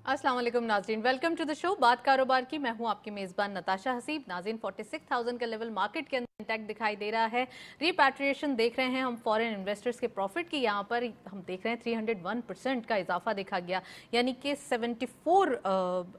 अस्सलाम वालेकुम नाज़रीन, वेलकम टू द शो बात कारोबार की। मैं हूं आपकी मेज़बान नताशा हसीब। नाज़रीन 46,000 का लेवल मार्केट के अंदर इंटैक्ट दिखाई दे रहा है। रिपैट्रिएशन देख रहे हैं हम फॉरेन इन्वेस्टर्स के प्रॉफिट की। यहाँ पर हम देख रहे हैं 301% का इजाफा देखा गया, यानी कि 74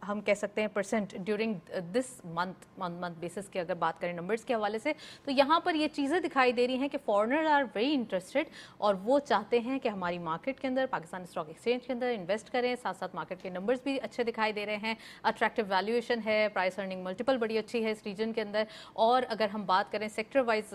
हम कह सकते हैं percent during this month basis की अगर बात करें नंबर्स के हवाले से, तो यहाँ पर ये चीज़ें दिखाई दे रही हैं कि फॉरेनर आर वेरी इंटरेस्टेड और वो चाहते हैं कि हमारी मार्केट के अंदर, पाकिस्तान स्टॉक एक्सचेंज के अंदर इन्वेस्ट करें। साथ साथ मार्केट के नंबर्स भी अच्छे दिखाई दे रहे हैं, अट्रैक्टिव वैल्यूएशन है, प्राइस अर्निंग मल्टीपल बड़ी अच्छी है इस रीजन के अंदर। और अगर हम बात करें सेक्टर वाइज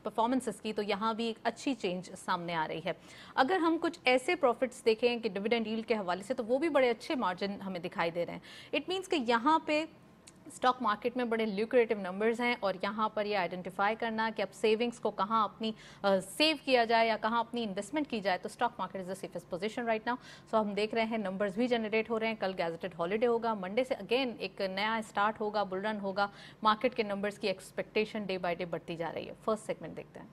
परफॉर्मेंसेस की, तो यहाँ भी एक अच्छी चेंज सामने आ रही है। अगर हम कुछ ऐसे प्रॉफिट्स देखें कि डिविडेंड यील्ड के हवाले से, तो वो भी बड़े अच्छे मार्जिन हमें दिखाई दे रहे हैं। इट मीन्स कि यहाँ पे स्टॉक मार्केट में बड़े ल्यूक्रेटिव नंबर्स हैं और यहाँ पर ये आइडेंटिफाई करना कि अब सेविंग्स को कहाँ अपनी सेव किया जाए या कहाँ अपनी इन्वेस्टमेंट की जाए, तो stock market is the safest position right now. So हम देख रहे हैं नंबर्स भी जनरेट हो रहे हैं। कल गैजेटेड हॉलीडे होगा, मंडे से अगेन एक नया स्टार्ट होगा, बुल रन होगा। मार्केट के नंबर्स की एक्सपेक्टेशन डे बाय डे बढ़ती जा रही है। फर्स्ट सेगमेंट देखते हैं।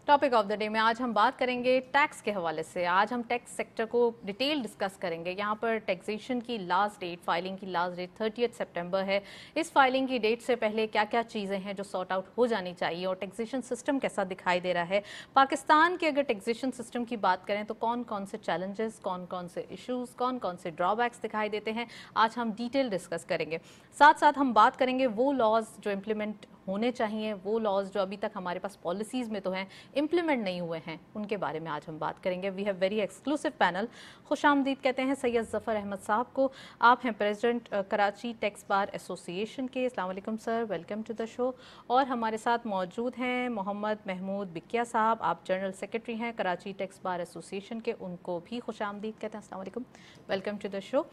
टॉपिक ऑफ द डे में आज हम बात करेंगे टैक्स के हवाले से। आज हम टैक्स सेक्टर को डिटेल डिस्कस करेंगे। यहाँ पर टैक्सेशन की लास्ट डेट, फाइलिंग की लास्ट डेट 30 सितंबर है। इस फाइलिंग की डेट से पहले क्या क्या चीज़ें हैं जो सॉर्ट आउट हो जानी चाहिए और टैक्सेशन सिस्टम कैसा दिखाई दे रहा है। पाकिस्तान के अगर टैक्सेशन सिस्टम की बात करें तो कौन कौन से चैलेंजेस, कौन कौन से इशूज़, कौन कौन से ड्रॉबैक्स दिखाई देते हैं, आज हम डिटेल डिस्कस करेंगे। साथ साथ हम बात करेंगे वो लॉज जो इम्प्लीमेंट होने चाहिए, वो लॉज जो अभी तक हमारे पास पॉलिसीज़ में तो हैं, इम्प्लीमेंट नहीं हुए हैं, उनके बारे में आज हम बात करेंगे। We have very exclusive panel. खुशामदीद कहते हैं सैयद ज़फ़र अहमद साहब को। आप हैं president Karachi tax bar association के। अस्सलाम वालेकुम sir, welcome to the show. और हमारे साथ मौजूद हैं मोहम्मद महमूद बिकिया साहब, आप जनरल सेक्रेटरी हैं कराची टैक्स बार एसोसिएशन के, उनको भी खुशामदीद कहते हैं। अस्सलाम वालेकुम, वेलकम टू द शो।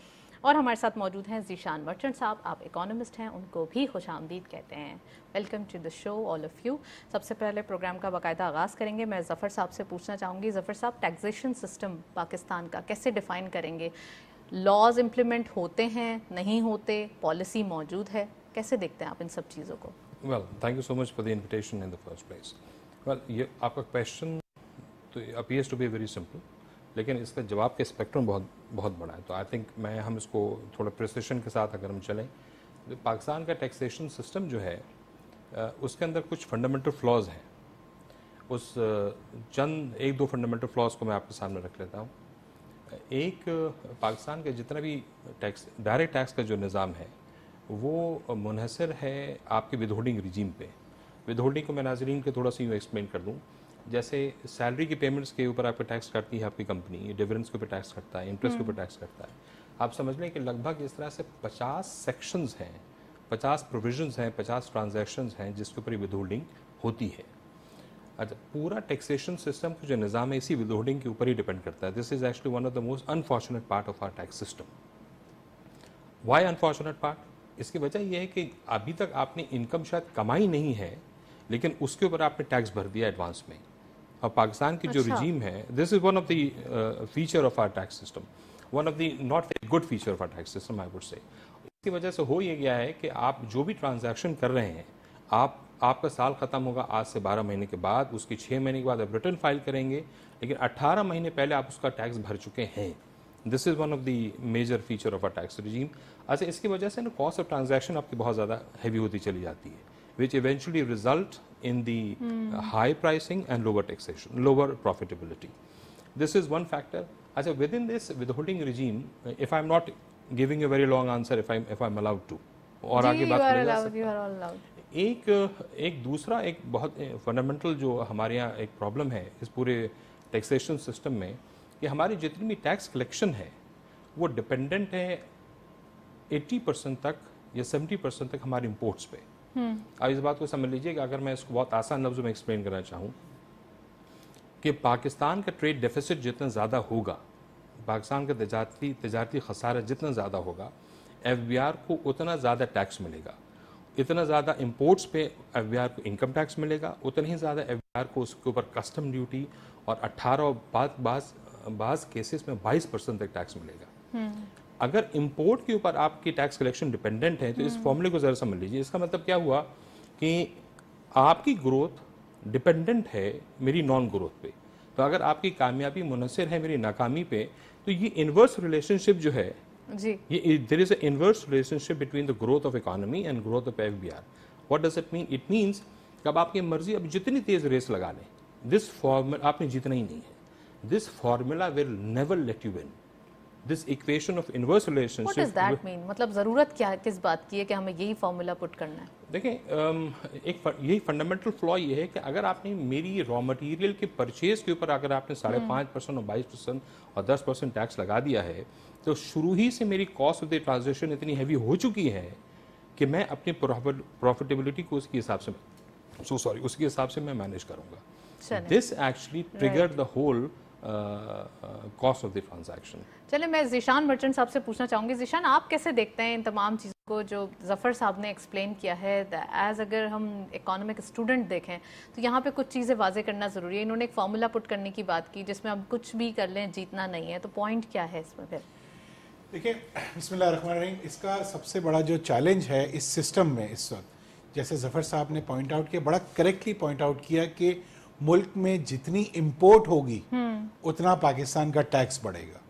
और हमारे साथ मौजूद हैं ज़ीशान मर्चेंट साहब, आप इकोनॉमिस्ट हैं, उनको भी खुशामदीद कहते हैं। Welcome to the show all of you. सबसे पहले प्रोग्राम का बाकायदा आगाज़ करेंगे। मैं ज़फ़र साहब से पूछना चाहूँगी, ज़फ़र साहब टैक्सेशन सिस्टम पाकिस्तान का कैसे डिफ़ाइन करेंगे? लॉज इम्प्लीमेंट होते हैं, नहीं होते, पॉलिसी मौजूद है, कैसे देखते हैं आप इन सब चीज़ों को? Well, thank you so much for the invitation in the first place. Well, ये आपका क्वेश्चन तो appears to be very simple, लेकिन इसका जवाब के स्पेक्ट्रम बहुत बड़ा है। तो आई थिंक हम इसको थोड़ा प्रिसिशन के साथ अगर हम चलें, तो पाकिस्तान का टैक्सेशन सिस्टम जो है उसके अंदर कुछ फंडामेंटल फ्लॉज हैं। उस चंद एक दो फंडामेंटल फ्लॉज को मैं आपके सामने रख लेता हूँ। एक, पाकिस्तान का जितना भी टैक्स, डायरेक्ट टैक्स का जो निज़ाम है वो मुनहसर है आपके विदहोल्डिंग रिजीम पे। विदहोल्डिंग को मैं नाज़रीन के थोड़ा सा यूँ एक्सप्लेन कर दूँ। जैसे सैलरी की पेमेंट्स के ऊपर आपका टैक्स काटती है आपकी कंपनी, डिविडेंड्स के ऊपर टैक्स करता है, इंटरेस्ट के ऊपर टैक्स करता है। आप समझ लें कि लगभग इस तरह से 50 सेक्शंस हैं, 50 प्रोविजंस हैं, 50 ट्रांजैक्शंस हैं जिसके ऊपर ये विदहोल्डिंग होती है। अच्छा, पूरा टैक्सेशन सिस्टम का जो निज़ाम है इसी विदहोल्डिंग के ऊपर ही डिपेंड करता है। This is actually one of the most unfortunate part of our tax system. Why unfortunate part? इसकी वजह यह है कि अभी तक आपने इनकम शायद कमाई नहीं है, लेकिन उसके ऊपर आपने टैक्स भर दिया एडवांस में। और पाकिस्तान की जो रिजीम है, this is one of the feature of our tax system, one of the not very good feature of our tax system I would say. इसकी वजह से हो ये गया है कि आप जो भी ट्रांजैक्शन कर रहे हैं, आपका साल ख़त्म होगा आज से 12 महीने के बाद, उसके 6 महीने के बाद आप रिटर्न फाइल करेंगे, लेकिन 18 महीने पहले आप उसका टैक्स भर चुके हैं। This is one of the major feature of our tax regime. अच्छा, इसकी वजह से ना कॉस्ट ऑफ ट्रांजैक्शन आपकी बहुत ज़्यादा हैवी होती चली जाती है, which eventually result in the high pricing and lower taxation, lower profitability. This is one factor. As within this withholding regime, if I'm not giving you a very long answer, if I'm allowed to, और आगे बात करें जा सकता है। एक दूसरा एक बहुत फंडामेंटल जो हमारे यहाँ एक प्रॉब्लम है इस पूरे टैक्सेशन सिस्टम में, कि हमारी जितनी भी टैक्स कलेक्शन है वो डिपेंडेंट है 80% तक या 70% तक हमारे इम्पोर्ट्स पे। अब इस बात को समझ लीजिए कि अगर मैं इसको बहुत आसान लफ्ज़ों में एक्सप्लेन करना चाहूँ कि पाकिस्तान का ट्रेड डेफिसिट जितना ज़्यादा होगा, पाकिस्तान का तजारती खसारा जितना ज़्यादा होगा, FBR को उतना ज़्यादा टैक्स मिलेगा। इतना ज़्यादा इंपोर्ट्स पे FBR को इनकम टैक्स मिलेगा, उतना ही ज़्यादा FBR को उसके ऊपर कस्टम ड्यूटी और 18 बाज़ केसेस में 22% तक टैक्स मिलेगा। अगर इंपोर्ट के ऊपर आपकी टैक्स कलेक्शन डिपेंडेंट है तो इस फॉर्मूले को ज़रा समझ लीजिए। इसका मतलब क्या हुआ कि आपकी ग्रोथ डिपेंडेंट है मेरी नॉन ग्रोथ पे। तो अगर आपकी कामयाबी मुनहसर है मेरी नाकामी पे, तो ये इन्वर्स रिलेशनशिप जो है जी, ये there is a inverse relationship between the growth of economy and growth of FBR. What does it mean? It means कि अब आपकी मर्जी, अब जितनी तेज रेस लगा लें, दिस फॉर्मूला आपने जीतना ही नहीं है। This formula will never let you win. This equation of inverse relationship, what does that mean? मतलब जरूरत क्या है, किस बात की है कि हमें यही फॉर्मूला पुट करना है? देखें, यही फंडामेंटल फ्लॉ ये है कि अगर आपने मेरी रॉ मटेरियल के परचेज के ऊपर अगर आपने 5.5% और 22% और 10% टैक्स लगा दिया है, तो शुरू ही से मेरी कॉस्ट ऑफ द ट्रांजेक्शन इतनी हैवी हो चुकी है कि मैं अपनी प्रॉफिटेबिलिटी को उसके हिसाब से उसके हिसाब से मैं मैनेज करूंगा। This actually trigger the whole cost of the transaction. चलिए, मैं ज़ीशान मर्चेंट साहब से पूछना चाहूँगी। ज़ीशान, आप कैसे देखते हैं इन तमाम चीज़ों को जो ज़फ़र साहब ने एक्सप्लेन किया है? एज अगर हम इकोनॉमिक स्टूडेंट देखें तो यहाँ पे कुछ चीज़ें वाजे करना ज़रूरी है। इन्होंने एक फार्मूला पुट करने की बात की जिसमें हम कुछ भी कर लें जीतना नहीं है, तो पॉइंट क्या है इसमें? फिर देखिए, बिस्मिल्लाहिर्रहमानिर्रहीम, इसका सबसे बड़ा जो चैलेंज है इस सिस्टम में इस वक्त, जैसे ज़फ़र साहब ने पॉइंट आउट किया, बड़ा करेक्टली पॉइंट आउट किया कि मुल्क में जितनी इंपोर्ट होगी उतना पाकिस्तान का टैक्स बढ़ेगा।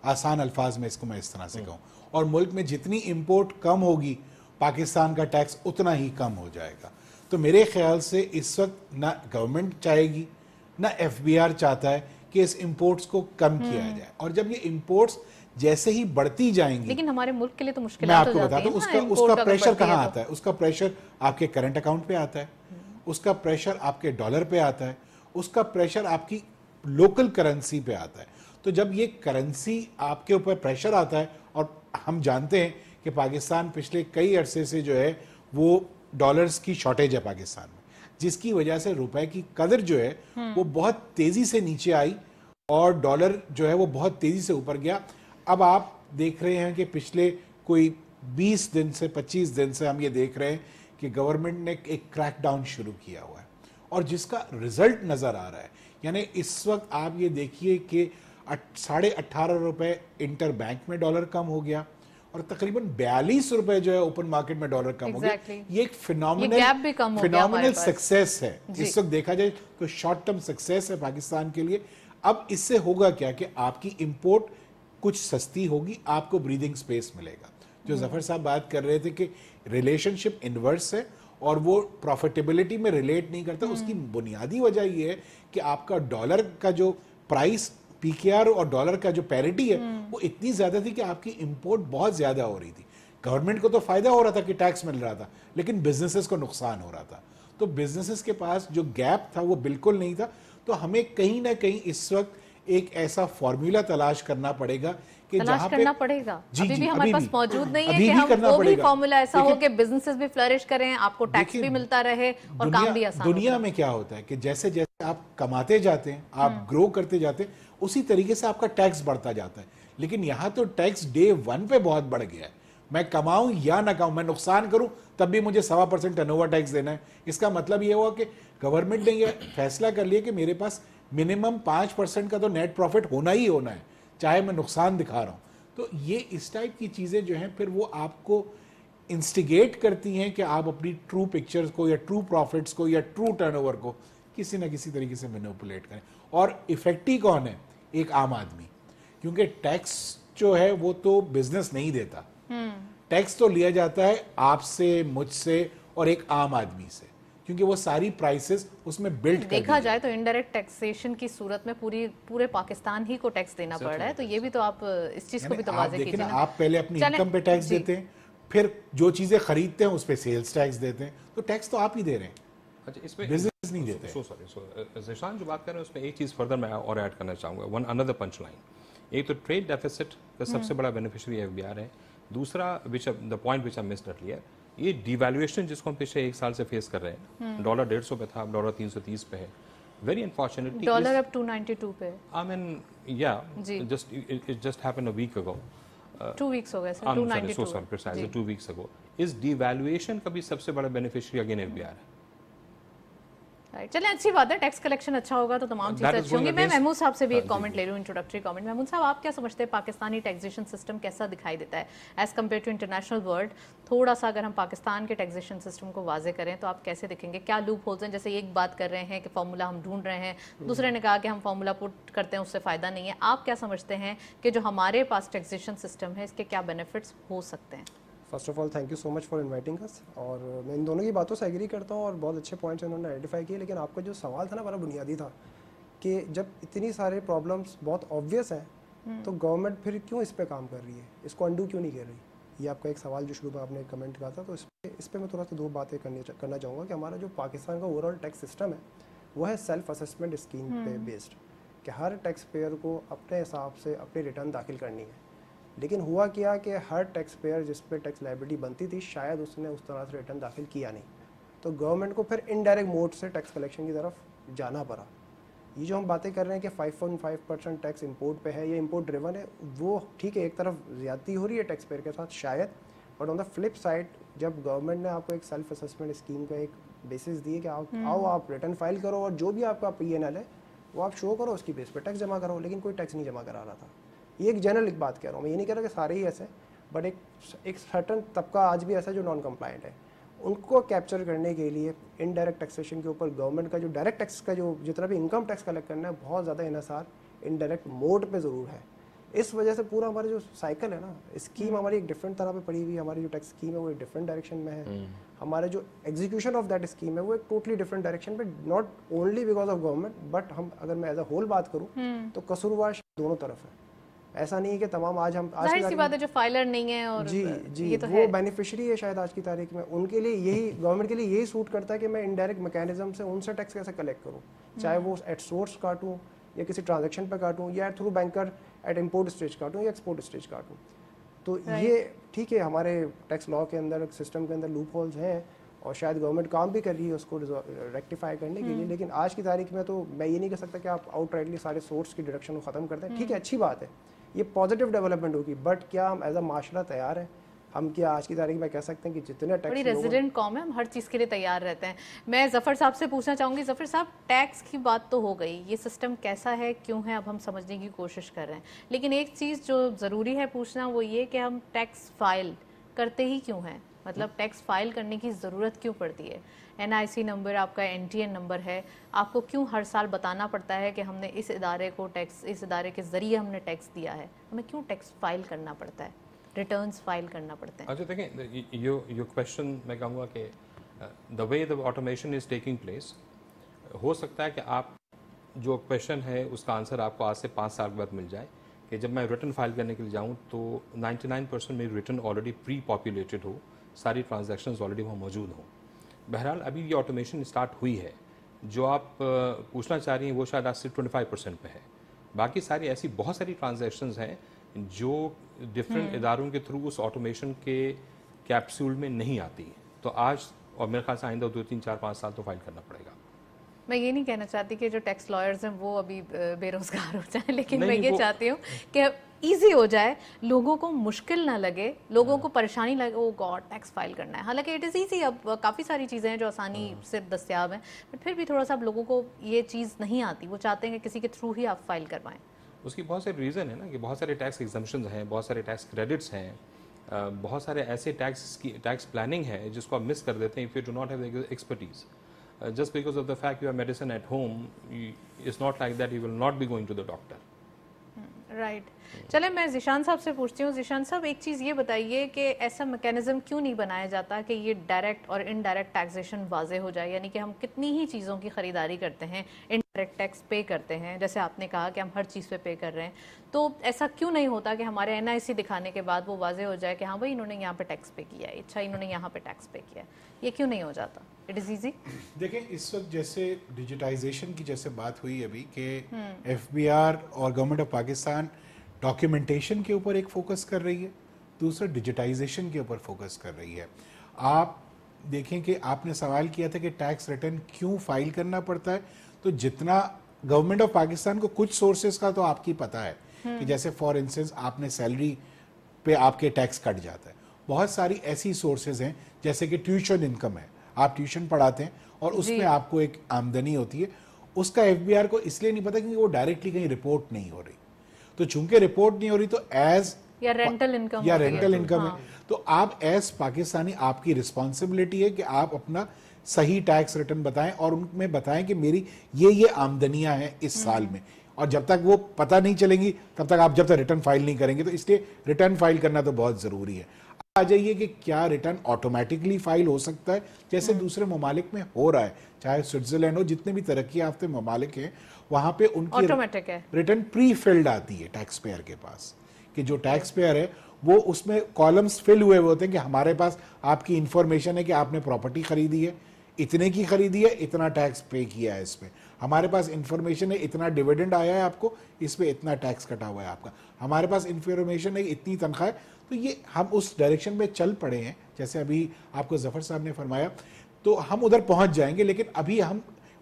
आसान अल्फाज में इसको मैं इस तरह से कहूँ, और मुल्क में जितनी इंपोर्ट कम होगी पाकिस्तान का टैक्स उतना ही कम हो जाएगा। तो मेरे ख्याल से इस वक्त ना गवर्नमेंट चाहेगी ना एफबीआर चाहता है कि इस इंपोर्ट्स को कम किया जाए, और जब ये इंपोर्ट्स जैसे ही बढ़ती जाएंगी, लेकिन हमारे मुल्क के लिए तो मुश्किल मैं आपको बताता हूँ उसका प्रेशर कहाँ आता है। उसका प्रेशर आपके करंट अकाउंट पे आता है, उसका प्रेशर आपके डॉलर पे आता है, उसका प्रेशर आपकी लोकल करेंसी पे आता है। तो जब ये करेंसी आपके ऊपर प्रेशर आता है, और हम जानते हैं कि पाकिस्तान पिछले कई अरसे से जो है वो डॉलर्स की शॉर्टेज है पाकिस्तान में, जिसकी वजह से रुपए की कदर जो है वो बहुत तेजी से नीचे आई और डॉलर जो है वो बहुत तेजी से ऊपर गया। अब आप देख रहे हैं कि पिछले कोई 20 दिन से 25 दिन से हम ये देख रहे हैं कि गवर्नमेंट ने एक क्रैकडाउन शुरू किया हुआ है, और जिसका रिजल्ट नजर आ रहा है। यानी इस वक्त आप ये देखिए कि 18.5 रुपए इंटर बैंक में डॉलर कम हो गया, और तकरीबन 42 रुपए जो है ओपन मार्केट में डॉलर कम हो गया। ये एक फिनोमिनल सक्सेस है इस वक्त देखा जाए तो, शॉर्ट टर्म सक्सेस है पाकिस्तान के लिए। अब इससे होगा क्या कि आपकी इंपोर्ट कुछ सस्ती होगी, आपको ब्रीदिंग स्पेस मिलेगा। जो ज़फ़र साहब बात कर रहे थे कि रिलेशनशिप इनवर्स है और वो प्रॉफिटेबिलिटी में रिलेट नहीं करता, उसकी बुनियादी वजह ये है कि आपका डॉलर का जो प्राइस पीकेआर और डॉलर का जो पैरिटी है वो इतनी ज्यादा थी कि आपकी इंपोर्ट बहुत ज्यादा हो रही थी। गवर्नमेंट को तो फायदा हो रहा था कि टैक्स मिल रहा था, लेकिन बिजनेसेस को नुकसान हो रहा था। तो बिजनेसेस के पास जो गैप था वो बिल्कुल नहीं था। तो हमें कहीं ना कहीं इस वक्त एक ऐसा फॉर्मूला तलाश करना पड़ेगा कि जहां पे अभी भी हमारे पास मौजूद नहीं है कि हम वो भी फॉर्मूला ऐसा हो कि बिजनेसेस भी फ्लरिश करें, आपको टैक्स भी मिलता रहे और काम भी आसान। दुनिया में क्या होता है कि जैसे जैसे आप कमाते जाते हैं, आप ग्रो करते जाते हैं, उसी तरीके से आपका टैक्स बढ़ता जाता है। लेकिन यहाँ तो टैक्स डे 1 पे बहुत बढ़ गया है। मैं कमाऊं या ना कमाऊं, मैं नुकसान करूं तब भी मुझे 1.25% टर्नओवर टैक्स देना है। इसका मतलब ये हुआ कि गवर्नमेंट ने यह फैसला कर लिया कि मेरे पास मिनिमम 5% का तो नेट प्रॉफिट होना ही होना है, चाहे मैं नुकसान दिखा रहा हूं। तो ये इस टाइप की चीजें जो हैं फिर वो आपको इंस्टिगेट करती हैं कि आप अपनी ट्रू पिक्चर्स को या ट्रू प्रॉफिट्स को या ट्रू टर्नओवर को किसी ना किसी तरीके से मैनिपुलेट करें। और इफेक्टिव कौन है? एक आम आदमी, क्योंकि टैक्स जो है वो तो बिजनेस नहीं देता, टैक्स तो लिया जाता है आपसे, मुझसे और एक आम आदमी से, क्योंकि वो सारी प्राइसेस उसमें बिल्ड देखा जाए तो इनडायरेक्ट टैक्सेशन की सूरत में पूरे पाकिस्तान ही को टैक्स देना पड़ रहा है। तो ये भी तो आप इस चीज को भी तो वाज़ेह कीजिए ना। आप पहले अपनी इनकम पे टैक्स देते हैं, फिर जो चीजें खरीदते हैं उस पे सेल्स टैक्स देते हैं, तो टैक्स तो आप ही दे रहे हैं। अच्छा, इसमें बिजनेस नहीं देते। ज़ीशान जो बात कर रहे हैं उसमें एक चीज़ फर्दर मैं और ऐड करना चाहूँगा, वन अनदर पंच लाइन। एक तो ट्रेड डेफिसिट का सबसे बड़ा बेनिफिशियरी एफबीआर है। दूसरा the point which I missed earlier, ये डिवैल्यूएशन जिसको हम पिछले 1 साल से फेस कर रहे हैं। डॉलर 150 पे था, अब डॉलर 330 पे है। वेरी अनफॉर्चुनेटली डॉलर अब 292 पे। आई मीन या just it just happened a week ago, 2 weeks हो गए सर, 292 2 वीक्स अगो। इस डिवैल्यूएशन का भी सबसे बड़ा बेनिफिशियरी अगेन एफबीआर है। चलें, अच्छी बात है, टैक्स कलेक्शन अच्छा होगा तो तमाम चीज़ें अच्छी होंगी। मैं महमूद साहब से भी एक कमेंट ले लूँ, इंट्रोडक्टरी कमेंट। महमूद साहब, आप क्या समझते हैं पाकिस्तानी टैक्सेशन सिस्टम कैसा दिखाई देता है as compare to international world? थोड़ा सा अगर हम पाकिस्तान के टैक्सेशन सिस्टम को वाजे करें तो आप कैसे दिखेंगे? क्या लूप होल्स हैं? जैसे एक बात कर रहे हैं कि फार्मूला हम ढूंढ रहे हैं, दूसरे ने कहा कि हम फार्मूला पुट करते हैं उससे फ़ायदा नहीं है। आप क्या समझते हैं कि जो हमारे पास टैक्सेशन सिस्टम है इसके क्या बेनिफिट्स हो सकते हैं? First of all thank you so much for inviting us, और मैं इन दोनों की बातों से एग्री करता हूँ और बहुत अच्छे पॉइंट्स इन्होंने आइडेंटिफाई किए। लेकिन आपका जो सवाल था ना बड़ा बुनियादी था कि जब इतनी सारे प्रॉब्लम्स बहुत ऑब्वियस हैं तो गवर्नमेंट फिर क्यों इस पे काम कर रही है, इसको अंडू क्यों नहीं कर रही? ये आपका एक सवाल जो शुरू में आपने कमेंट कहा था, तो इस पर मैं थोड़ा सा दो बातें करना चाहूँगा कि हमारा जो पाकिस्तान का ओवरऑल टैक्स सिस्टम है वो है सेल्फ असेसमेंट स्कीम पे बेस्ड, कि हर टैक्स पेयर को अपने हिसाब से अपनी रिटर्न दाखिल करनी है। लेकिन हुआ क्या कि हर टैक्स पेयर जिस पे टैक्स लायबिलिटी बनती थी शायद उसने उस तरह से रिटर्न दाखिल किया नहीं, तो गवर्नमेंट को फिर इनडायरेक्ट मोड से टैक्स कलेक्शन की तरफ जाना पड़ा। ये जो हम बातें कर रहे हैं कि 5.5% टैक्स इंपोर्ट पे है, ये इंपोर्ट ड्रिवन है, वो ठीक है, एक तरफ ज़्यादती हो रही है टैक्स पेयर के साथ शायद, but on the flip side जब गवर्नमेंट ने आपको एक सेल्फ असेसमेंट स्कीम का एक बेसिस दिए कि आओ आप रिटर्न फाइल करो और जो भी आपका PNL है वो आप शो करो, उसकी बेस पे टैक्स जमा करो, लेकिन कोई टैक्स नहीं जमा करा रहा था। ये एक जनरल एक बात कह रहा हूँ मैं, ये नहीं कह रहा कि सारे ही ऐसे, बट एक सर्टन तबका आज भी ऐसा है जो नॉन कंप्लाइंट है। उनको कैप्चर करने के लिए इनडायरेक्ट टैक्सेशन के ऊपर गवर्नमेंट का जो डायरेक्ट टैक्स का जो जितना भी इनकम टैक्स कलेक्ट करना है बहुत ज़्यादा इन्हसार इनडायरेक्ट मोड पे ज़रूर है। इस वजह से पूरा हमारा जो साइकिल है ना, स्कीम हमारी एक डिफरेंट तरह पे पड़ी हुई है, हमारी जो टैक्स स्कीम है वो एक डिफरेंट डायरेक्शन में है, हमारे जो एग्जीक्यूशन ऑफ दैट स्कीम है वो एक टोटली डिफरेंट डायरेक्शन पे, not only because of government, but हम अगर मैं एज अ होल बात करूँ तो कसूरवार दोनों तरफ है। ऐसा नहीं है कि तमाम आज सी बात है जो फाइलर नहीं है और जी ये तो वो बेनिफिशियरी है शायद आज की तारीख में, उनके लिए यही गवर्नमेंट के लिए यही सूट करता है कि मैं इनडायरेक्ट मैकेनिज्म से उनसे टैक्स कैसे कलेक्ट करूँ, चाहे वो एट सोर्स काटूँ या किसी ट्रांजैक्शन पे काटूँ या through banker at import stage काटूँ या एक्सपोर्ट स्टेज काटूँ। तो ये ठीक है, हमारे टैक्स लॉ के अंदर सिस्टम के अंदर लूप होल्स हैं और शायद गवर्नमेंट काम भी कर रही है उसको रेक्टिफाई करने के लिए, लेकिन आज की तारीख में तो मैं ये नहीं कह सकता कि आप आउटराइटली सारे सोर्स की डिडक्शन को ख़त्म कर दें। ठीक है, अच्छी बात है, ये पॉजिटिव डेवलपमेंट होगी, बट क्या हम एज अ माशरा तैयार हैं? हम क्या आज की तारीख में कह सकते हैं कि जितने टैक्स बड़ी रेजिडेंट कॉम है, हम हर चीज़ के लिए तैयार रहते हैं। मैं ज़फ़र साहब से पूछना चाहूँगी, ज़फ़र साहब, टैक्स की बात तो हो गई, ये सिस्टम कैसा है, क्यों है, अब हम समझने की कोशिश कर रहे हैं, लेकिन एक चीज़ जो ज़रूरी है पूछना वो ये कि हम टैक्स फाइल करते ही क्यों हैं? मतलब टैक्स फाइल करने की ज़रूरत क्यों पड़ती है? NIC नंबर आपका NTN नंबर है, आपको क्यों हर साल बताना पड़ता है कि हमने इस इदारे को टैक्स, इस इदारे के ज़रिए हमने टैक्स दिया है, हमें क्यों टैक्स फाइल करना पड़ता है, रिटर्न्स फाइल करना पड़ते हैं? अच्छा देखें, यो क्वेश्चन मैं कहूँगा कि the way the automation is taking place, हो सकता है कि आप जो क्वेश्चन है उसका आंसर आपको आज से 5 साल बाद मिल जाए कि जब मैं रिटर्न फाइल करने के लिए जाऊँ तो 99% मेरी रिटर्न ऑलरेडी प्री पॉपुलेटेड हो, सारी ट्रांजैक्शंस ऑलरेडी वहाँ मौजूद हों। बहरहाल अभी ये ऑटोमेशन स्टार्ट हुई है, जो आप पूछना चाह रही हैं वो शायद आज से 25% पे है, बाकी सारी ऐसी बहुत सारी ट्रांजैक्शंस हैं जो डिफरेंट इदारों के थ्रू उस ऑटोमेशन के कैप्सूल में नहीं आती, तो आज और मेरे ख्याल से आइंदा 2, 3, 4, 5 साल तो फाइल करना पड़ेगा। मैं ये नहीं कहना चाहती कि जो टैक्स लॉयर्स हैं वो अभी बेरोजगार हो जाए, लेकिन मैं ये चाहती हूँ कि ईजी हो जाए, लोगों को मुश्किल ना लगे, लोगों को परेशानी लगे, ओ गॉड टैक्स फाइल करना है। हालांकि इट इज़ ईजी, अब काफ़ी सारी चीज़ें हैं जो आसानी से दस्तियाब हैं, बट फिर भी थोड़ा सा अब लोगों को ये चीज़ नहीं आती, वो चाहते हैं कि किसी के थ्रू ही आप फाइल करवाएं। उसकी बहुत सारे रीज़न है ना, कि बहुत सारे टैक्स एग्जम्पशंस हैं, बहुत सारे टैक्स क्रेडिट्स हैं, बहुत सारे ऐसे टैक्स प्लानिंग है जिसको आप मिस कर देते हैं if you do not have expertise. Just because of the fact you have medicine at home, it's not like that you will not be going to the doctor. Right चले, मैं ज़ीशान साहब से पूछती हूँ। ज़ीशान साहब, एक चीज़ ये बताइए कि ऐसा मैकेनिज्म क्यों नहीं बनाया जाता कि ये डायरेक्ट और इनडायरेक्ट टैक्सेशन वाजे हो जाए, यानी कि हम कितनी ही चीज़ों की ख़रीदारी करते हैं, इनडायरेक्ट टैक्स पे करते हैं, जैसे आपने कहा कि हम हर चीज़ पे कर रहे हैं, तो ऐसा क्यों नहीं होता कि हमारे NIC दिखाने के बाद वो वाजे हो जाए कि हाँ भाई इन्होंने यहाँ पे टैक्स पे किया है, अच्छा इन्होंने यहाँ पे टैक्स पे किया है, ये क्यों नहीं हो जाता? It is easy. देखें, इस वक्त जैसे डिजिटाइजेशन की जैसे बात हुई अभी कि FBR और गवर्नमेंट ऑफ पाकिस्तान डॉक्यूमेंटेशन के ऊपर एक फोकस कर रही है, दूसरा डिजिटाइजेशन के ऊपर फोकस कर रही है। आप देखें कि आपने सवाल किया था कि टैक्स रिटर्न क्यों फाइल करना पड़ता है, तो जितना गवर्नमेंट ऑफ पाकिस्तान को कुछ सोर्सेज का तो आपकी पता है कि जैसे फॉर इंस्टेंस आपने सैलरी पे आपके टैक्स कट जाता है, बहुत सारी ऐसी सोर्सेज हैं जैसे कि ट्यूशन इनकम है, آپ ٹیوشن پڑھاتے ہیں اور اس میں آپ کو ایک آمدنی ہوتی ہے, اس کا ایف بی آر کو اس لیے نہیں پتا کیونکہ وہ ڈائریکٹلی کہیں رپورٹ نہیں ہو رہی. تو چونکہ رپورٹ نہیں ہو رہی تو ایز یا رینٹل انکم ہے, تو آپ ایز پاکستانی آپ کی رسپانسبلٹی ہے کہ آپ اپنا صحیح ٹیکس ریٹرن بتائیں اور ان میں بتائیں کہ میری یہ آمدنیاں ہیں اس سال میں, اور جب تک وہ پتہ نہیں چلیں گی تب تک آپ جب تک ریٹرن فائل نہیں کریں گے, تو اس لیے ریٹرن فائل کرنا تو بہت ضروری ہے. آ جائیے کہ کیا ریٹرن آٹومیٹکلی فائل ہو سکتا ہے جیسے دوسرے ممالک میں ہو رہا ہے, چاہے سوئٹزرلینڈ ہو, جتنے بھی ترقی یافتہ ممالک ہیں وہاں پہ ان کی ریٹرن پری فلڈ آتی ہے ٹیکس پیئر کے پاس, کہ جو ٹیکس پیئر ہے وہ اس میں کالمز فل ہوئے ہوتے ہیں کہ ہمارے پاس آپ کی انفارمیشن ہے کہ آپ نے پراپرٹی خریدی ہے, اتنے کی خریدی ہے, اتنا ٹیکس پے کیا ہے اس پہ, ہمارے پاس انفارمیشن ہے اتنا ڈیویڈنڈ آیا ہے آپ کو, اس پہ اتنا ٹیکس کٹا ہوا ہے آپ کا, ہمارے پاس انفارمیشن ہے اتنی تنخواہ ہے. تو یہ ہم اس ڈائریکشن میں چل پڑے ہیں جیسے ابھی آپ کو ظفر صاحب نے فرمایا, تو ہم ادھر پہنچ جائیں گے, لیکن ابھی ہم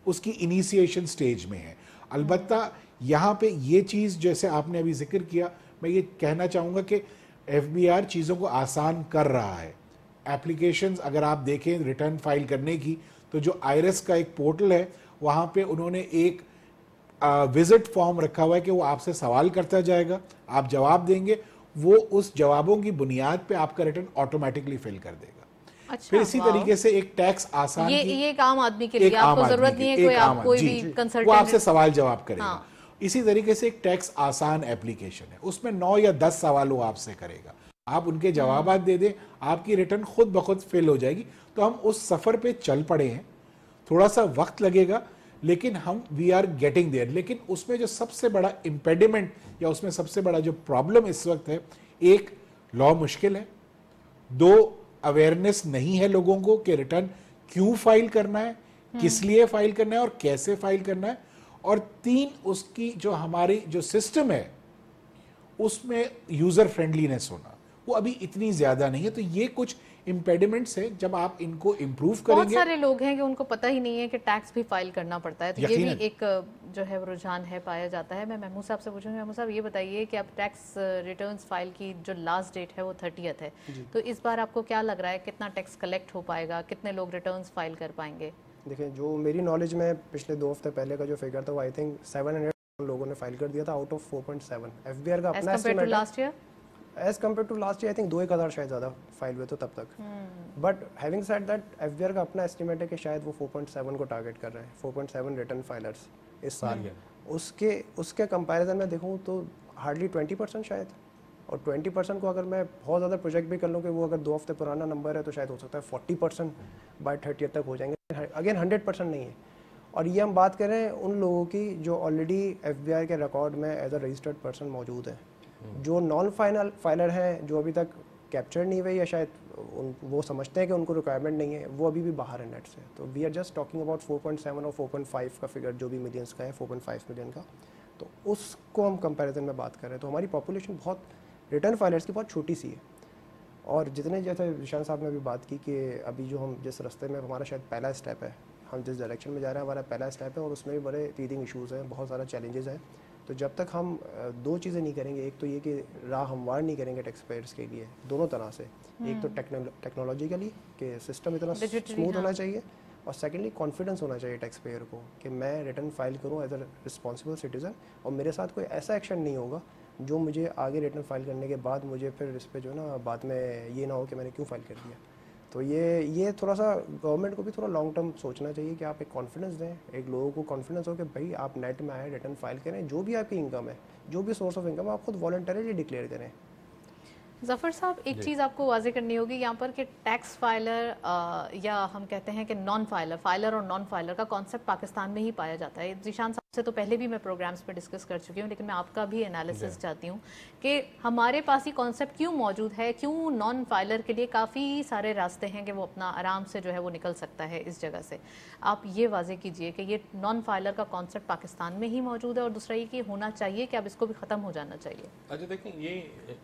اس کی انیشیشن سٹیج میں ہیں. البتہ یہاں پہ یہ چیز جیسے آپ نے ابھی ذکر کیا, میں یہ کہنا چاہوں گا کہ ایف بی آر چیزوں کو آسان کر رہا ہے. ایپلیکیشنز اگر آپ دیکھیں ریٹرن فائل کرنے کی, تو جو آئرس کا ایک پورٹل ہے وہاں پہ انہوں نے ایک وزٹ فارم رکھا ہوا ہے کہ وہ آپ سے سوال کرتا جائے گا, آپ جواب دیں گے, وہ اس جوابوں کی بنیاد پہ آپ کا ریٹرن آٹومیٹکلی فل کر دے گا. پھر اسی طریقے سے ایک ٹیکس آسان, یہ ایک عام آدمی کے لیے, آپ کو ضرورت نہیں ہے کوئی بھی کنسلٹنٹ, وہ آپ سے سوال جواب کرے گا. اسی طریقے سے ایک ٹیکس آسان ایپلیکیشن ہے, اس میں 9 یا 10 سوال وہ آپ سے کرے گا, آپ ان کے جوابات دے دیں, آپ کی ریٹرن خود بخود فل ہو جائے گی. تو ہم اس سفر پہ چل پڑے ہیں, تھوڑا سا وقت لگے گا لیکن ہم وی آر گیٹنگ دیئر. لیکن اس میں جو سب سے بڑا امپیڈیمنٹ یا اس میں سب سے بڑا جو پرابلم اس وقت ہے, ایک لا مشکل ہے, 2 اویئرنیس نہیں ہے لوگوں کو کہ ریٹرن کیوں فائل کرنا ہے, کس لیے فائل کرنا ہے اور کیسے فائل کرنا ہے, اور 3 اس کی جو ہماری جو سسٹم ہے اس میں یوزر فرینڈلینس ہونا, وہ ابھی اتنی زیادہ نہیں ہے. تو یہ کچھ امپیڈیمنٹس ہیں, جب آپ ان کو امپروو کریں گے. بہت سارے لوگ ہیں کہ ان کو پتہ ہی نہیں ہے کہ ٹیکس بھی فائل کرنا پڑتا ہے, تو یہ بھی ایک جو ہے رجحان ہے پایا جاتا ہے. میں محمود صاحب سے پوچھوں گی, محمود صاحب یہ بتائیے کہ اب ٹیکس ریٹرنز فائل کی جو لاسٹ ڈیٹ ہے وہ 30th ہے, تو اس بار آپ کو کیا لگ رہا ہے کتنا ٹیکس کلیکٹ ہو پائے گا, کتنے لوگ ریٹرنز فائل کر پائیں گے؟ دیکھیں جو میری نالج میں پچھلے 2 ہفتے پہلے کا جو فگر تھا وہ آئی تھنک 700 لوگوں نے فائل کر دیا تھا out of 4.7. F B R کا اپنا اسٹیمیٹ ہے as compare to last year, I think 2,000 شاید زیادہ فائل ہوئے تو تب تک. But having said that F B R کا اپنا اسٹیمیٹ ہے کہ شاید وہ 4.7 کو ٹارگیٹ کر رہے ہیں, 4.7 ریٹرن فائلرس اس سال. اس کے کمپیریزن میں دیکھوں تو ہارڈلی 20% شاید, اور 20% کو اگر میں بہت زیادہ پروجیکٹ بھی کر لوں کہ وہ اگر 2 ہفتے پرانا نمبر ہے تو شاید ہو سکتا ہے 40% بائی 30th تک ہو جائیں گے. اگین 100% نہیں ہے. اور یہ ہم بات کریں ان لوگوں کی جو آلریڈی ایف بی آئی کے ریکارڈ میں ایز اے رجسٹرڈ پرسن موجود ہیں, جو نان فائلر ہیں, جو ابھی تک کیپچر نہیں ہوئے یا شاید وہ سمجھتے ہیں کہ ان کو ریکوائرمنٹ نہیں ہے, وہ ابھی بھی باہر ہے نیٹ سے. تو we are just talking about 4.7 اور 4.5 کا فگر جو بھی ملینس کا ہے, 4.5 ملین کا. تو اس کو ہم کمپیریزن میں بات کر رہے ہیں. تو ہماری پاپولیشن بہت ریٹرن فائلرس کی بہت چھوٹی سی ہے. اور جتنے جیسے ذیشان صاحب نے بھی بات کی کہ ابھی جو ہم جس راستے میں ہمارا شاید پہلا اسٹیپ ہے, ہم جس ڈائریکشن میں جا رہے ہیں ہمارا پہلا اسٹیپ ہے, اور اس میں بھی بڑے ٹیتھنگ ایشوز ہیں, بہت سارا چیلنجز ہیں. تو جب تک ہم 2 چیزیں نہیں کریں گے, ایک تو یہ کہ راہ ہموار نہیں کریں گے ٹیکس پیئرس کے لیے دونوں طرح سے, ایک تو ٹیکنالوجیکلی کہ سسٹم اتنا اسموتھ ہونا چاہیے, اور سیکنڈلی کانفیڈنس ہونا چاہیے ٹیکس پیئر کو کہ میں ریٹرن فائل کروں ایز اے رسپانسبل سٹیزن, اور میرے ساتھ کوئی ایسا ایکشن نہیں ہوگا جو مجھے آگے ریٹرن فائل کرنے کے بعد مجھے پھر اس پہ جو ہے نا بعد میں یہ نہ ہو کہ میں نے کیوں فائل کر دیا. تو یہ تھوڑا سا گورنمنٹ کو بھی تھوڑا لانگ ٹرم سوچنا چاہیے کہ آپ ایک کانفیڈنس دیں, ایک لوگوں کو کانفیڈنس ہو کہ بھائی آپ نیٹ میں آئے, ریٹرن فائل کریں, جو بھی آپ کی انکم ہے, جو بھی سورس آف انکم ہے, آپ خود والنٹریلی ڈکلیئر کریں. ظفر صاحب ایک چیز آپ کو واضح کرنی ہوگی یہاں پر کہ ٹیکس فائلر یا ہم کہتے ہیں کہ نان فائلر اور نان فائلر کا کانسیپٹ پاکستان میں ہی پایا جاتا ہے. ذیشان صاحب سے تو پہلے بھی میں پروگرامز پہ ڈسکس کر چکی ہوں, لیکن میں آپ کا بھی انالیسس چاہتی ہوں کہ ہمارے پاس یہ کانسیپٹ کیوں موجود ہے, کیوں نان فائلر کے لیے کافی سارے راستے ہیں کہ وہ اپنا آرام سے جو ہے وہ نکل سکتا ہے اس جگہ سے. آپ یہ واضح کیجئے کہ یہ نان فائلر کا کانسیپٹ پاکستان میں ہی موجود ہے, اور دوسرا یہ کہ ہونا چاہیے کہ اب اس کو بھی ختم ہو جانا چاہیے. اچھا دیکھیں,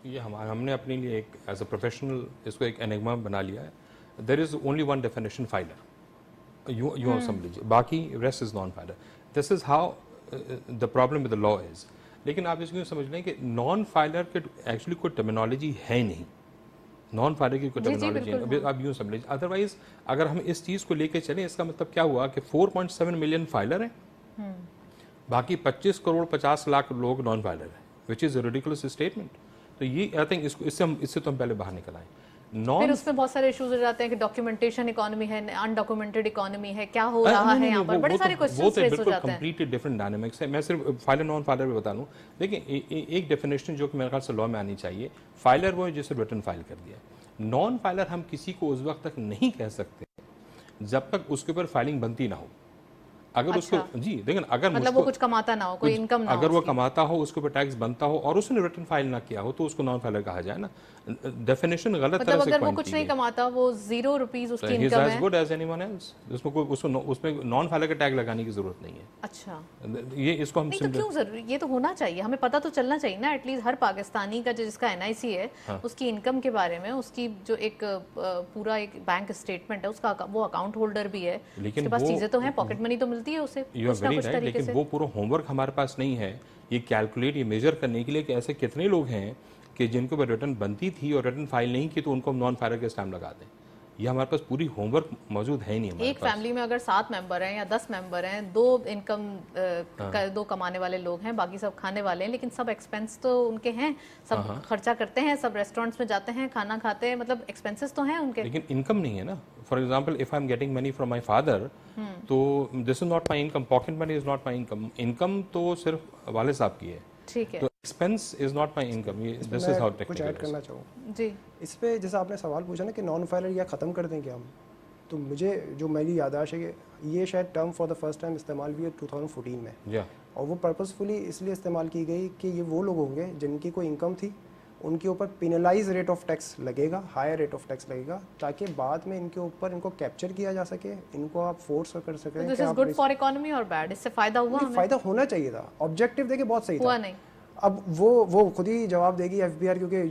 یہ ہم نے اپنے لیے ایک ایز اے پروفیشنل اس کو ایک انگما بنا لیا ہے. There is only one definition filer, یوں سمجھ لیجیے, باقی rest is non filer. This is how the problem with the law is. لیکن آپ اس کو سمجھ لیں کہ نان فائلر کے ایکچولی کوئی ٹرمینالوجی ہے ہی نہیں. नॉन फाइलर की कोई टर्मिनोलॉजी है, अभी आप यूँ समझ लीजिए। अदरवाइज अगर हम इस चीज़ को लेके चलें, इसका मतलब क्या हुआ कि 4.7 मिलियन फाइलर हैं, बाकी 25 करोड़ 50 लाख लोग नॉन फाइलर हैं, which is a ridiculous statement. तो ये आई थिंक इससे तो हम पहले बाहर निकल आए। फिर उसमें बहुत सारे इश्यूज हो जाते हैं कि डॉक्यूमेंटेशन इकोनॉमी है, अनडॉक्यूमेंटेड इकोनॉमी है, क्या हो रहा है यहाँ पर, बड़े सारे क्वेश्चंस रेज हो जाते हैं। कंप्लीटली डिफरेंट डायनामिक्स है। मैं सिर्फ फाइलर नॉन फाइलर भी बता दूं। देखिए एक डेफिनेशन जो कि मेरे ख्याल से लॉ में आनी चाहिए, फाइलर वो है जिसे रिटर्न फाइल कर दिया। नॉन फाइलर हम किसी को उस वक्त तक नहीं कह सकते जब तक उसके ऊपर फाइलिंग बनती ना हो। अगर उसको जी देखिए, अगर मतलब वो कुछ कमाता ना हो, कोई इनकम ना हो, अगर वो कमाता हो, उसके ऊपर टैक्स बनता हो और उसने रिटर्न फाइल ना किया हो, तो उसको नॉन फाइलर कहा जाए ना। डेफिनेशन गलत तरह से अगर वो कुछ नहीं कमाता, वो 0 रुपीस उसकी इनकम है, गुड एज एनीवन एल्स, उसमें नॉन फाइलर का टैग लगाने की जरूरत नहीं है। अच्छा, ये इसको हम तो क्यों जरूरी, ये तो होना चाहिए, हमें पता तो चलना चाहिए ना एटलीस्ट हर पाकिस्तानी का जिसका NIC है उसकी इनकम के बारे में, उसकी जो एक पूरा एक बैंक स्टेटमेंट है उसका, वो अकाउंट होल्डर भी है, उसके पास चीजें तो हैं, पॉकेट मनी तो मिलती है उसे कुछ ना कुछ तरीके से। वो पूरा होमवर्क हमारे पास नहीं है ये कैलकुलेट, ये मेजर करने के लिए कि ऐसे कितने लोग हैं कि जिनको ऊपर रिटर्न बनती थी और रिटर्न फाइल नहीं की, तो उनको हम नॉन फाइलर के स्टैम्प लगा दें। ये हमारे पास पूरी होमवर्क मौजूद है नहीं हमारे एक फैमिली में अगर 7 मेंबर हैं या 10 मेंबर हैं, 2 कमाने वाले लोग हैं, बाकी सब खाने वाले हैं, लेकिन सब एक्सपेंस तो उनके हैं, सब खर्चा करते हैं, सब रेस्टोरेंट्स में जाते हैं, खाना खाते हैं, मतलब एक्सपेंसेस तो हैं उनके, लेकिन इनकम नहीं है ना। For example if I am getting money from my father, तो this is not my income, pocket money is not my income. Income तो सिर्फ वाले साहब की है, ठीक है, तो expense is not my income. This is how technical. कुछ ऐड करना चाहूँ जी इस पे, जैसा आपने सवाल पूछा ना कि नॉन फाइलर या ख़त्म कर दें क्या हम, तो मुझे जो मेरी याददाश्त है कि ये शायद term for the first time इस्तेमाल हुई है 2014 में, और वो पर्पसफुली इसलिए इस्तेमाल की गई कि ये वो लोग होंगे जिनकी कोई इनकम थी, उनके ऊपर पेनलाइज रेट ऑफ टैक्स लगेगा, हायर रेट ऑफ टैक्स लगेगा, ताकि बाद में इनके ऊपर इनको कैप्चर किया जा सके, इनको आप फोर्स कर सकें। This is good for economy और बैड, इससे फायदा हुआ हमें? फायदा होना चाहिए था, ऑब्जेक्टिव देखिए बहुत सही था, हुआ नहीं। अब वो खुद ही जवाब देगी FBR, क्योंकि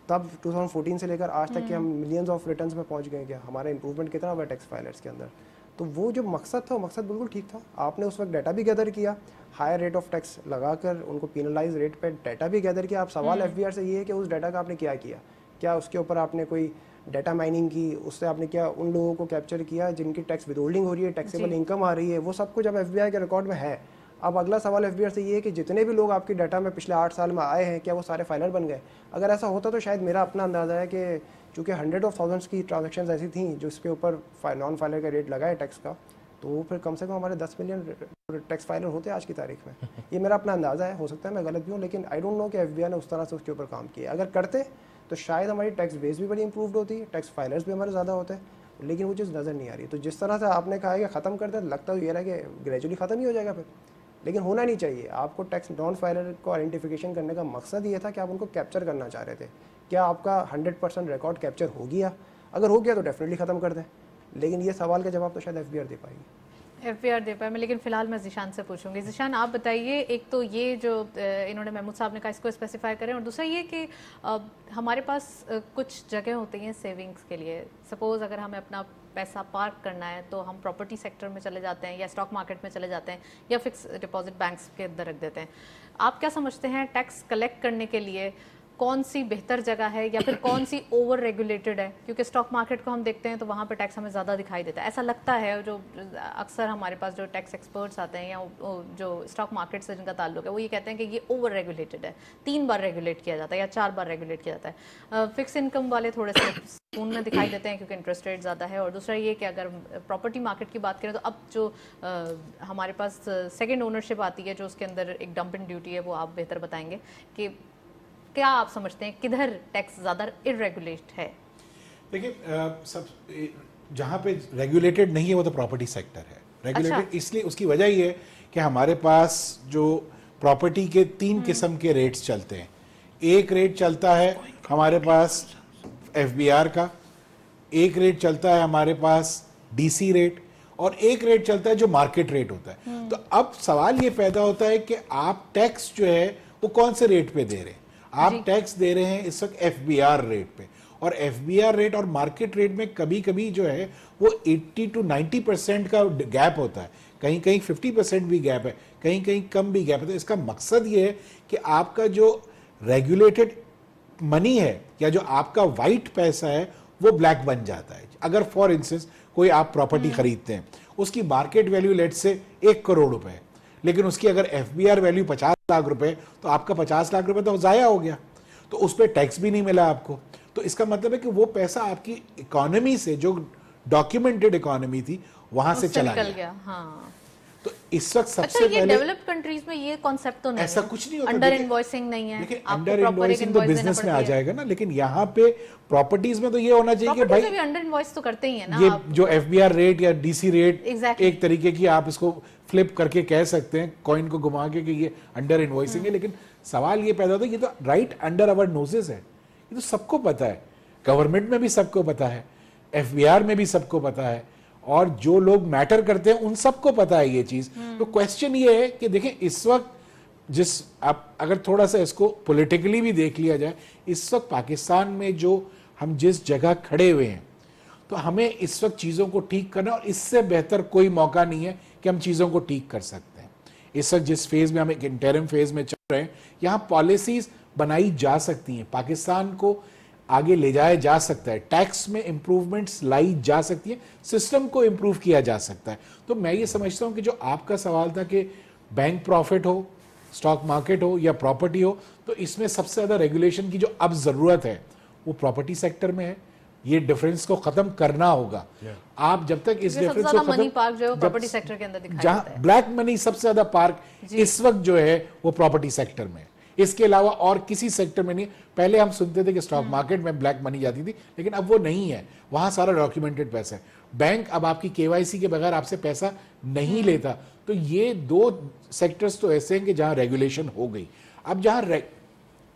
तब 2014 से लेकर आज तक के हम मिलियंस ऑफ रिटर्न्स में पहुंच गए, क्या हमारा इंप्रूवमेंट कितना हुआ टैक्स फाइलर्स के अंदर। तो वो जो मकसद था, वो मकसद बिल्कुल ठीक था। आपने उस वक्त डाटा भी गैदर किया, हायर रेट ऑफ टैक्स लगाकर उनको पेनलाइज रेट पे डाटा भी गैदर किया। आप सवाल FBR से ये है कि उस डाटा का आपने क्या किया, क्या उसके ऊपर आपने कोई डाटा माइनिंग की, उससे आपने क्या उन लोगों को कैप्चर किया जिनकी टैक्स विदहोल्डिंग हो रही है, टैक्सेबल इनकम आ रही है, वो सब कुछ अब FBR के रिकॉर्ड में है। अब अगला सवाल FBR से ये है कि जितने भी लोग आपके डाटा में पिछले 8 साल में आए हैं, क्या वो सारे फाइलर बन गए? अगर ऐसा होता तो शायद मेरा अपना अंदाज़ा है कि चूँकि 100 of thousands की ट्रांजैक्शंस ऐसी थी जो इसके ऊपर नॉन फाइलर का रेट लगा है टैक्स का, तो वो फिर कम से कम हमारे 10 मिलियन टैक्स फाइलर होते आज की तारीख में। ये मेरा अपना अंदाज़ा है, हो सकता है मैं गलत भी हूँ, लेकिन आई डोंट नो कि FBR ने उस तरह से उसके ऊपर काम किया। अगर करते तो शायद हमारी टैक्स बेस भी बड़ी इंप्रूव्ड होती, टैक्स फाइलर्स भी हमारे ज़्यादा होते, लेकिन वो चीज़ नज़र नहीं आ रही। तो जिस तरह से आपने कहा है कि ख़त्म कर दे, लगता तो ये रहा कि ग्रेजुअली ख़त्म ही हो जाएगा फिर, लेकिन होना नहीं चाहिए। आपको टैक्स नॉन फाइलर को आइडेंटिफिकेशन करने का मकसद ये था कि आप उनको कैप्चर करना चाह रहे थे। क्या आपका 100% रिकॉर्ड कैप्चर हो गया? अगर हो गया तो डेफिनेटली ख़त्म कर दें, लेकिन ये सवाल का जवाब तो शायद FBR दे पाएगी। FBR दे पाए, लेकिन फिलहाल मैं ज़ीशान से पूछूंगी। ज़ीशान आप बताइए, एक तो ये जो इन्होंने महमूद साहब ने कहा इसको स्पेसिफाई करें, और दूसरा ये कि हमारे पास कुछ जगह होती हैं सेविंग्स के लिए। सपोज़ अगर हमें अपना पैसा पार्क करना है तो हम प्रॉपर्टी सेक्टर में चले जाते हैं या स्टॉक मार्केट में चले जाते हैं या फिक्स डिपॉजिट बैंक्स के अंदर रख देते हैं। आप क्या समझते हैं टैक्स कलेक्ट करने के लिए कौन सी बेहतर जगह है या फिर कौन सी ओवर रेगुलेटेड है? क्योंकि स्टॉक मार्केट को हम देखते हैं तो वहाँ पे टैक्स हमें ज़्यादा दिखाई देता है, ऐसा लगता है। जो अक्सर हमारे पास जो टैक्स एक्सपर्ट्स आते हैं या जो स्टॉक मार्केट से जिनका ताल्लुक है, वो ये कहते हैं कि ये ओवर रेगुलेटेड है, 3 बार रेगुलेट किया जाता है या 4 बार रेगुलेट किया जाता है। फिक्स इनकम वाले थोड़े से सुकून में दिखाई देते हैं क्योंकि इंटरेस्ट रेट ज़्यादा है। और दूसरा ये कि अगर प्रॉपर्टी मार्केट की बात करें तो अब जो हमारे पास सेकेंड ओनरशिप आती है, जो उसके अंदर एक डंपिंग ड्यूटी है, वो आप बेहतर बताएंगे कि क्या आप समझते हैं किधर टैक्स ज़्यादा इरेगुलेट है? देखिए सब जहाँ पे रेगुलेटेड नहीं है वो तो प्रॉपर्टी सेक्टर है। रेगुलेटेड इसलिए उसकी वजह ये है कि हमारे पास जो प्रॉपर्टी के 3 किस्म के रेट्स चलते हैं। एक रेट चलता है हमारे पास FBR का, एक रेट चलता है हमारे पास DC रेट, और एक रेट चलता है जो मार्केट रेट होता है। तो अब सवाल ये पैदा होता है कि आप टैक्स जो है वो कौन से रेट पे दे रहे हैं? आप टैक्स दे रहे हैं इस वक्त FBR रेट पे, और FBR रेट और मार्केट रेट में कभी कभी जो है वो 80 to 90% का गैप होता है, कहीं कहीं 50% भी गैप है, कहीं कहीं कम भी गैप है। तो इसका मकसद ये है कि आपका जो रेगुलेटेड منی ہے یا جو آپ کا وائٹ پیسہ ہے وہ بلیک بن جاتا ہے. اگر فار انسٹنس کوئی آپ پراپرٹی خریدتے ہیں, اس کی مارکیٹ ویلیو لیٹ سے 1 کروڑ روپے ہے, لیکن اس کی اگر F B R value 50 lakh روپے, تو آپ کا 50 لاکھ روپے تو ضائع ہو گیا, تو اس پہ ٹیکس بھی نہیں ملا آپ کو. تو اس کا مطلب ہے کہ وہ پیسہ آپ کی اکانومی سے, جو ڈاکیومنٹڈ اکانومی تھی, وہاں سے چلا گیا. تو اس وقت سب سے پہلے یہ ڈیولپڈ کنٹریز میں یہ کانسیپٹ تو نہیں ہے, ایسا کچھ نہیں ہوتا. انڈر انوائسنگ نہیں ہے. دیکھیں انڈر انوائسنگ تو بزنس میں آ جائے گا نا, لیکن یہاں پہ پراپرٹیز میں تو یہ ہونا چاہیے کہ بھائی انڈر انوائس تو کرتے ہی ہیں نا, یہ جو ایف بی آر ریٹ یا ڈی سی ریٹ ایک طریقے کی آپ اس کو فلپ کر کے کہہ سکتے ہیں, کوائن کو گھما کے, کہ یہ انڈر انوائسنگ ہے. لیکن سوال یہ پیدا ہوتا ہے یہ تو رائٹ انڈر آور نوزز ہے, یہ تو سب کو پتا ہے, گورنمنٹ میں بھی سب کو پتا ہے, ایف بی آر میں بھی سب کو پتا ہے, اور جو لوگ میٹر کرتے ہیں ان سب کو پتا ہے یہ چیز. تو کویسچن یہ ہے کہ دیکھیں اس وقت آپ اگر تھوڑا سا اس کو پولیٹیکلی بھی دیکھ لیا جائے, اس وقت پاکستان میں جو ہم جس جگہ کھڑے ہوئے ہیں, تو ہمیں اس وقت چیزوں کو ٹھیک کرنا, اور اس سے بہتر کوئی موقع نہیں ہے کہ ہم چیزوں کو ٹھیک کر سکتے ہیں. اس وقت جس فیز میں ہم ایک انٹرم فیز میں چل رہے ہیں, یہاں پالیسیز بنائی جا سکتی ہیں, پاکستان کو آگے لے جایا جا سکتا ہے, ٹیکس میں امپروومنٹس لائی جا سکتی ہیں, سسٹم کو امپروو کیا جا سکتا ہے. تو میں یہ سمجھتا ہوں کہ جو آپ کا سوال تھا کہ بینک پروفٹ ہو, سٹاک مارکیٹ ہو یا پراپرٹی ہو, تو اس میں سب سے زیادہ ریگولیشن کی جو اب ضرورت ہے وہ پراپرٹی سیکٹر میں ہے. یہ ڈیفرنس کو ختم کرنا ہوگا. آپ جب تک اس ڈیفرنس کو ختم, جہاں بلیک منی سب سے زیادہ پارک اس وقت جو ہے وہ پراپرٹی سیکٹر میں, اس کے علاوہ اور کسی سیکٹر میں نہیں. پہلے ہم سنتے تھے کہ سٹاک مارکیٹ میں بلیک منی جاتی تھی, لیکن اب وہ نہیں ہے, وہاں سارا ڈاکیومنٹڈ پیسہ ہے. بینک اب آپ کی کے وائی سی کے بغیر آپ سے پیسہ نہیں لیتا. تو یہ 2 سیکٹرز تو ایسے ہیں کہ جہاں ریگولیشن ہو گئی. اب جہاں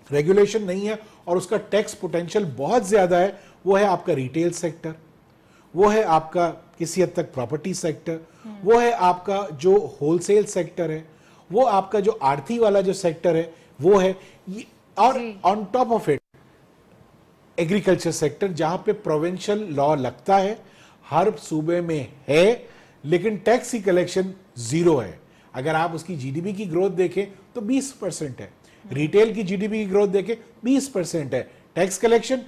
ریگولیشن نہیں ہے اور اس کا ٹیکس پوٹینشیل بہت زیادہ ہے, وہ ہے آپ کا ریٹیل سیکٹر, وہ ہے آپ کا کسی حد تک پراپرٹی سیکٹر, وہ ہے آپ کا جو ہول سیل سیکٹر ہے, وہ آپ کا جو آرتھی والا جو سیکٹر ہے وہ ہے, اور on top of it agriculture sector, جہاں پہ پروونشل لا لگتا ہے, ہر صوبے میں ہے, لیکن ٹیکس کی کلیکشن 0 ہے. اگر آپ اس کی جی ڈی پی کی گروتھ دیکھیں تو 20% ہے, ریٹیل کی جی ڈی پی کی گروتھ دیکھیں 20% ہے, ٹیکس کلیکشن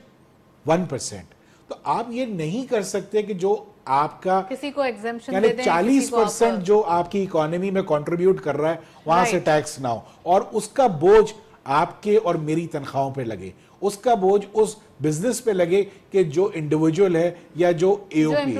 1%. تو آپ یہ نہیں کر سکتے کہ جو آپ کا کسی کو ایگزمپشن یعنی دے دیں, 40% جو آپ کی اکانومی میں کنٹریبیوٹ کر رہا ہے وہاں سے ٹیکس نہ ہو, اور اس کا بوجھ آپ کے اور میری تنخواہوں پہ لگے, اس کا بوجھ اس بزنس پہ لگے کہ جو انڈیویجول ہے یا جو اے او پی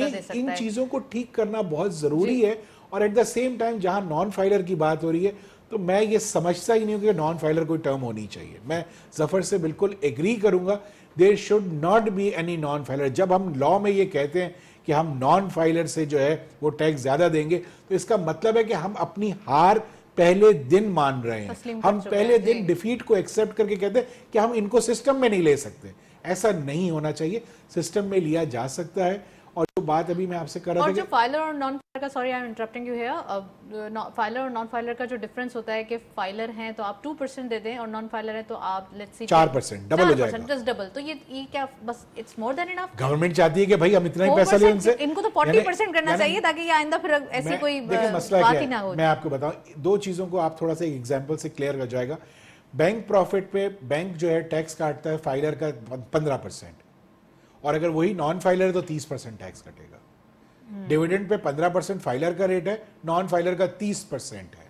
ہے. ان چیزوں کو ٹھیک کرنا بہت ضروری ہے. اور ایٹ دا سیم ٹائم جہاں نان فائلر کی بات ہو رہی ہے, تو میں یہ سمجھتا ہی نہیں ہوں کہ نان فائلر کوئی ٹرم ہونی چاہیے. میں ظفر سے بالکل ایگری کروں گا, there should not be any non filer. جب ہم لا میں یہ کہتے ہیں کہ ہم نان فائلر سے جو ہے وہ ٹیکس زیادہ دیں گے, تو اس کا مطلب ہے کہ ہم اپنی ہار پہلے دن مان رہے ہیں, ہم پہلے دن ڈیفیٹ کو ایکسپٹ کر کے کہتے ہیں کہ ہم ان کو سسٹم میں نہیں لے سکتے. ایسا نہیں ہونا چاہیے, سسٹم میں لیا جا سکتا ہے. اور جو بات ابھی میں آپ سے کر رہا تھا, اور جو فائلر اور نان فائلر کا, sorry I am interrupting you here, filer اور نان فائلر کا جو ڈفرنس ہوتا ہے کہ فائلر ہیں تو آپ 2% دے دیں, اور نان فائلر ہیں تو آپ لیٹس سی 4%, ڈبل ہو جائے گا, جسٹ ڈبل. تو یہ کیا بس it's more then enough. Government چاہتی ہے کہ بھائی ہم اتنا ہی پیسہ لیں ان سے, ان کو تو 40% کرنا چاہیے تاکہ یہ آئندہ پھر ایسی کوئی بات ہی نہ ہو. میں آپ کو بتاؤں 2 چیزوں کو آپ تھوڑا سا ایک ایگزامپل سے کلیئر ہو جائے گا. بینک پروفٹ پہ بینک جو ہے ٹیکس کاٹتا ہے فائلر کا 15%, اور اگر وہی نان فائلر ہے تو 30% ٹیکس کٹے گا. ڈیویڈنڈ پہ 15% فائلر کا ریٹ ہے, نان فائلر کا 30% ہے.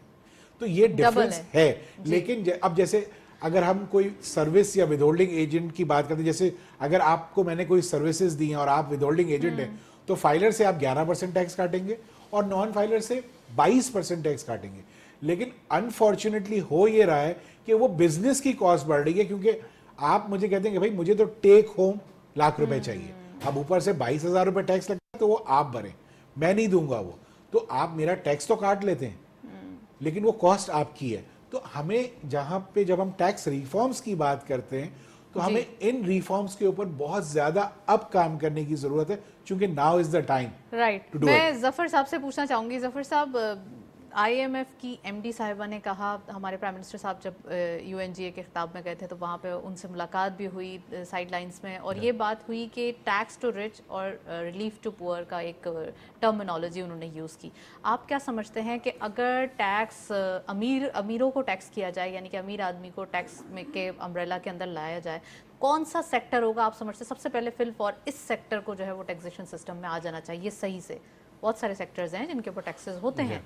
تو یہ ڈیفرنس ہے. لیکن اب جیسے اگر ہم کوئی سروس یا ود ہولڈنگ ایجنٹ کی بات کرتے ہیں, جیسے اگر آپ کو میں نے کوئی سروسز دی ہیں اور آپ ود ہولڈنگ ایجنٹ ہیں, تو فائلر سے آپ 11% ٹیکس کاٹیں گے اور نان فائلر سے 22% ٹیکس کاٹیں گے. لیکن انفارچونیٹلی ہو یہ رہا ہے کہ وہ بزنس کی کاسٹ بڑھ رہی ہے, کیونکہ آپ مجھے کہتے ہیں کہ بھائی مجھے تو ٹیک ہوم ₹1,00,000 چاہیے, اب اوپر سے 22,000 روپے ٹیکس لگتا ہے, تو وہ آپ بھریں, میں نہیں دوں گا وہ, تو آپ میرا ٹیکس تو کاٹ لیتے ہیں لیکن وہ کاسٹ آپ کی ہے. تو ہمیں جہاں پہ جب ہم ٹیکس ریفارمز کی بات کرتے ہیں تو ہمیں ان ریفارمز کے اوپر بہت زیادہ اب کام کرنے کی ضرورت ہے, چونکہ now is the time. Right. میں ظفر صاحب سے پوچھنا چاہوں گی, ظفر صاحب IMF کی MD صاحبہ نے کہا, ہمارے پرائم منسٹر صاحب جب UNGA کے خطاب میں گئے تھے تو وہاں پہ ان سے ملاقات بھی ہوئی سائڈ لائنز میں, اور یہ بات ہوئی کہ ٹیکس ٹو رچ اور ریلیف ٹو پور کا ایک ٹرمینالوجی انہوں نے یوز کی. آپ کیا سمجھتے ہیں کہ اگر ٹیکس امیروں کو ٹیکس کیا جائے, یعنی کہ امیر آدمی کو ٹیکس کے امبریلا کے اندر لایا جائے, کون سا سیکٹر ہوگا آپ سمجھتے ہیں سب سے پہلے فل فار اس سیکٹر کو جو ہے وہ ٹیکسیشن سسٹم میں آ جانا چاہیے صحیح سے؟ بہت سارے سیکٹرز ہیں جن کے اوپر ٹیکسز ہوتے ہیں.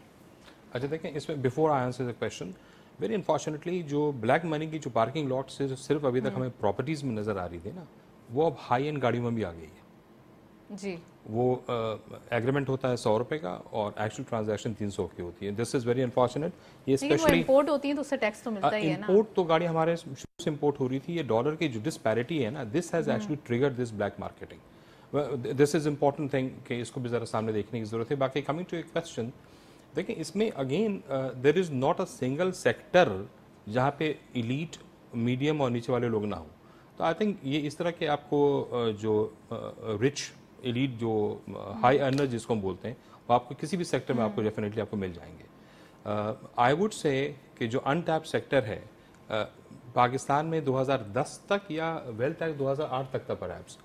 اچھا دیکھیں, اس میں before I answer the question, very unfortunately جو بلیک منی کی جو پارکنگ لاٹ سے صرف ابھی تک ہمیں پراپرٹیز میں نظر آ رہی تھی نا, وہ اب ہائی اینڈ گاڑیوں میں بھی آ گئی ہے. جی, وہ ایگریمنٹ ہوتا ہے 100 روپے کا اور ایکچوئل ٹرانزیکشن 300 کی ہوتی ہے. دس از ویری انفارچونیٹ. یہ اسپیشلی امپورٹ ہوتی ہیں تو اس سے ٹیکس تو ملتا ہی ہے نا. امپورٹ تو گاڑی ہمارے شروع سے امپورٹ ہو رہی تھی. یہ ڈالر کی جو ڈسپیرٹی ہے نا, this has actually triggered this black marketing. This is important thing کہ اس کو بھی ذرا سامنے دیکھنے کی ضرورت ہے. باقی کمنگ ٹو اے کویسچن, دیکھیں اس میں again there is not a single sector جہاں پہ ایلیٹ, میڈیم اور نیچے والے لوگ نہ ہوں. تو آئی تھنک یہ اس طرح کہ آپ کو جو رچ ایلیٹ جو ہائی ارنر جس کو ہم بولتے ہیں, وہ آپ کو کسی بھی سیکٹر میں آپ کو ڈیفینیٹلی آپ کو مل جائیں گے. آئی ووڈ سے کہ جو ان ٹیپ سیکٹر ہے پاکستان میں 2010 تک یا ویلتھ ٹیکس 2008 تک تھا پرہیپس.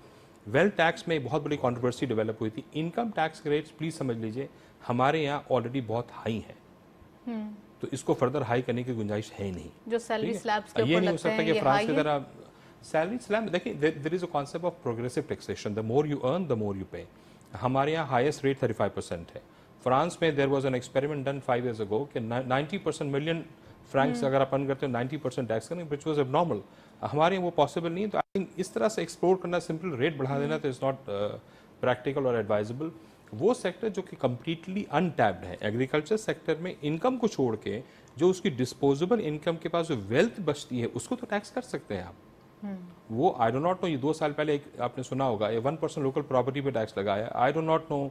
ویلتھ ٹیکس میں بہت بڑی کنٹروورسی ڈیولپ ہوئی تھی. انکم ٹیکس کے ریٹس پلیز سمجھ لیجئے ہمارے یہاں آلریڈی بہت ہائی ہیں, تو اس کو فردر ہائی کرنے کی گنجائش ہے نہیں. جو سیلری سلیبس کے یہ اوپر نہیں ہو لگتے سکتا ہیں کہ یہ فرانس ہائی کی ہے. طرح سیلری سلیب. دیکھیں there is a concept of progressive taxation, the more you earn the more you pay. ہمارے یہاں ہائیسٹ ریٹ 35% ہے. فرانس میں there was an experiment done 5 years ago کہ 90% ملین فرینکس اگر آپ ارن کرتے ہیں 90% ٹیکس کریں, وچ واز اب نارمل. ہمارے یہاں وہ پاسبل نہیں ہے. تو آئی تھنک اس طرح سے ایکسپلور کرنا, سمپل ریٹ بڑھا دینا تو اٹس ناٹ پریکٹیکل اور ایڈوائزبل. وہ سیکٹر جو کہ کمپلیٹلی ان ٹیپڈ ہے, ایگریکلچر سیکٹر میں انکم کو چھوڑ کے جو اس کی ڈسپوزیبل انکم کے پاس جو ویلتھ بچتی ہے اس کو تو ٹیکس کر سکتے ہیں آپ. وہ آئی ڈو ناٹ نو, یہ 2 سال پہلے ایک آپ نے سنا ہوگا 1% لوکل پراپرٹی پہ ٹیکس لگایا. آئی ڈو ناٹ نو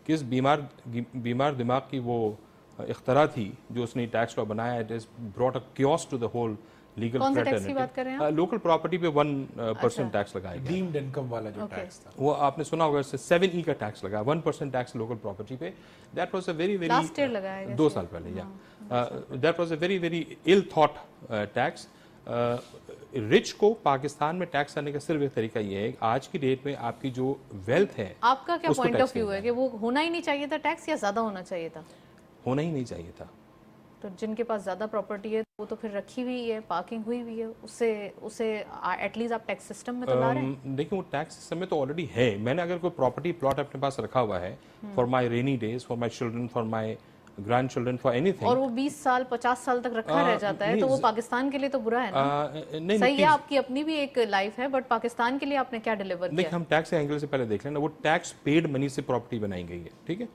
کس بیمار دماغ کی وہ اختراع تھی جو اس نے ٹیکس لا بنایا. It is brought a chaos to the whole legal fraternity. Local property پہ 1% ٹیکس لگایا گیا. ڈیمڈ انکم والا جو ٹیکس تھا وہ آپ نے سنا ہوگا, اس سے 7E کا ٹیکس لگا, 1% ٹیکس لوکل پراپرٹی پہ. That was a very very last year لگایا گیا 2 سال پہلے. یا that was a very very ill thought tax. Rich کو پاکستان میں ٹیکس کرنے کا صرف ایک طریقہ یہ ہے, آج کی ڈیٹ میں آپ کی جو ویلتھ ہے, آپ کا کیا پوائنٹ آف ویو ہے کہ وہ ہونا ہی نہیں چاہیے تھا ٹیکس, یا زیادہ ہونا چاہیے تھا؟ ہونا ہی نہیں چاہیے تھا. تو جن کے پاس زیادہ پراپرٹی ہے وہ تو پھر رکھی ہوئی ہے, پارکنگ ہوئی ہوئی ہے, اسے ایٹ لیسٹ آپ ٹیکس سسٹم میں تو لا رہے ہیں. دیکھیں وہ ٹیکس سسٹم میں تو آلریڈی ہے. میں نے اگر کوئی پراپرٹی پلاٹ اپنے پاس رکھا ہوا ہے for my rainy days, for my children, for my grandchildren, for anything, اور وہ 20 سال 50 سال تک رکھا رہ جاتا ہے, تو وہ پاکستان کے لیے تو برا ہے نا. صحیح ہے, آپ کی اپنی بھی ایک لائف ہے, بٹ پاکستان کے لیے آپ نے کیا ڈیلیور کیا؟ دیکھیں ہم ٹیکس کے اینگل سے پہلے دیکھ لیں نا. وہ ٹیکس پیڈ منی سے پراپرٹی بنائی گئی ہے, ٹھیک ہے.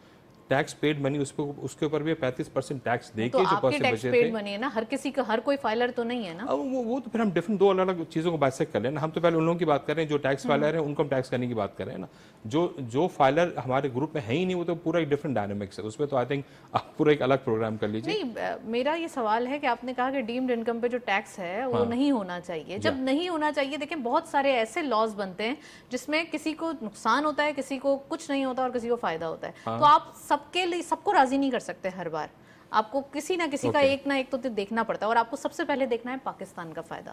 ٹیکس پیڈ منی اس کے اوپر بھی 35% ٹیکس دے کے جو پیسے بچے تھے. منی ہے نا, ہر کسی کا, ہر کوئی فائلر تو نہیں ہے نا. وہ تو پھر ہم ڈفرنٹ 2 الگ الگ چیزوں کو بائسیکٹ کر لیں نا. ہم تو پہلے ان لوگوں کی بات کر رہے ہیں جو ٹیکس فائلر ہیں, ان کو ہم ٹیکس کرنے کی بات کر رہے ہیں نا. جو فائلر ہمارے گروپ میں ہے ہی نہیں, وہ تو پورا ایک ڈفرنٹ ڈائنامکس ہے. اس میں تو آئی تھنک آپ پورا ایک الگ پروگرام کر لیجیے. نہیں, میرا یہ سوال ہے کہ آپ نے کہا کہ ڈیمڈ انکم پہ جو ٹیکس ہے وہ نہیں ہونا چاہیے. جب نہیں ہونا چاہیے, دیکھیں بہت سارے ایسے لاز بنتے ہیں جس میں کسی کو نقصان ہوتا ہے, کسی کو کچھ نہیں ہوتا اور کسی کو فائدہ ہوتا ہے. تو آپ سب کے لیے سب کو راضی نہیں کر سکتے. ہر بار آپ کو کسی نہ کسی کا ایک نہ ایک تو دیکھنا پڑتا ہے, اور آپ کو سب سے پہلے دیکھنا ہے پاکستان کا فائدہ.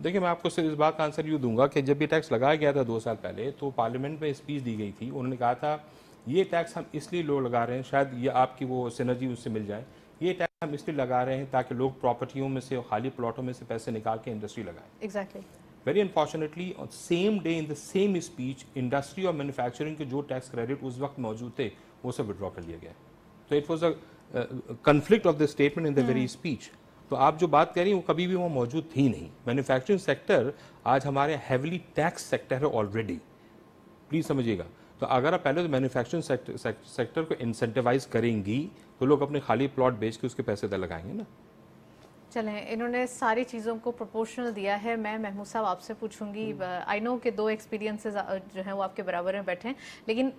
دیکھیں میں آپ کو اس بات کا آنسر یوں دوں گا کہ جب یہ ٹیکس لگایا گیا تھا 2 سال پہلے, تو پارلیمنٹ میں اسپیچ دی گئی تھی. انہوں نے کہا تھا یہ ٹیکس ہم اس لیے لوگ لگا رہے ہیں, شاید یہ آپ کی وہ سینرجی اس سے مل جائے, یہ ٹیکس ہم اس لیے لگا رہے ہیں تاکہ لوگ پراپرٹیوں میں سے, خالی پلاٹوں میں سے پیسے نکال کے انڈسٹری لگائیں. Exactly. Very unfortunately same day in the same speech industry اور مینوفیکچرنگ کے جو ٹیکس کریڈٹ اس وقت موجود تھے وہ سب وڈرا کر لیا گیا. تو it was a conflict of the statement in the very speech. تو آپ جو بات کہہ رہی ہیں وہ کبھی بھی وہ موجود تھی نہیں. مینوفیکچرنگ سیکٹر آج ہمارے ہیویلی ٹیکس سیکٹر ہے آلریڈی, پلیز سمجھیے گا. تو اگر آپ پہلے تو مینوفیکچرنگ سیکٹر کو انسینٹیوائز کریں گی تو لوگ اپنے خالی پلاٹ بیچ کے اس کے پیسے لگائیں گے نا. چلیں, انہوں نے ساری چیزوں کو پروپورشنل دیا ہے. میں محمود صاحب آپ سے پوچھوں گی, آئی نو کہ 2 ایکسپیرینسز جو ہیں وہ آپ کے برابر میں بیٹھے ہیں, لیکن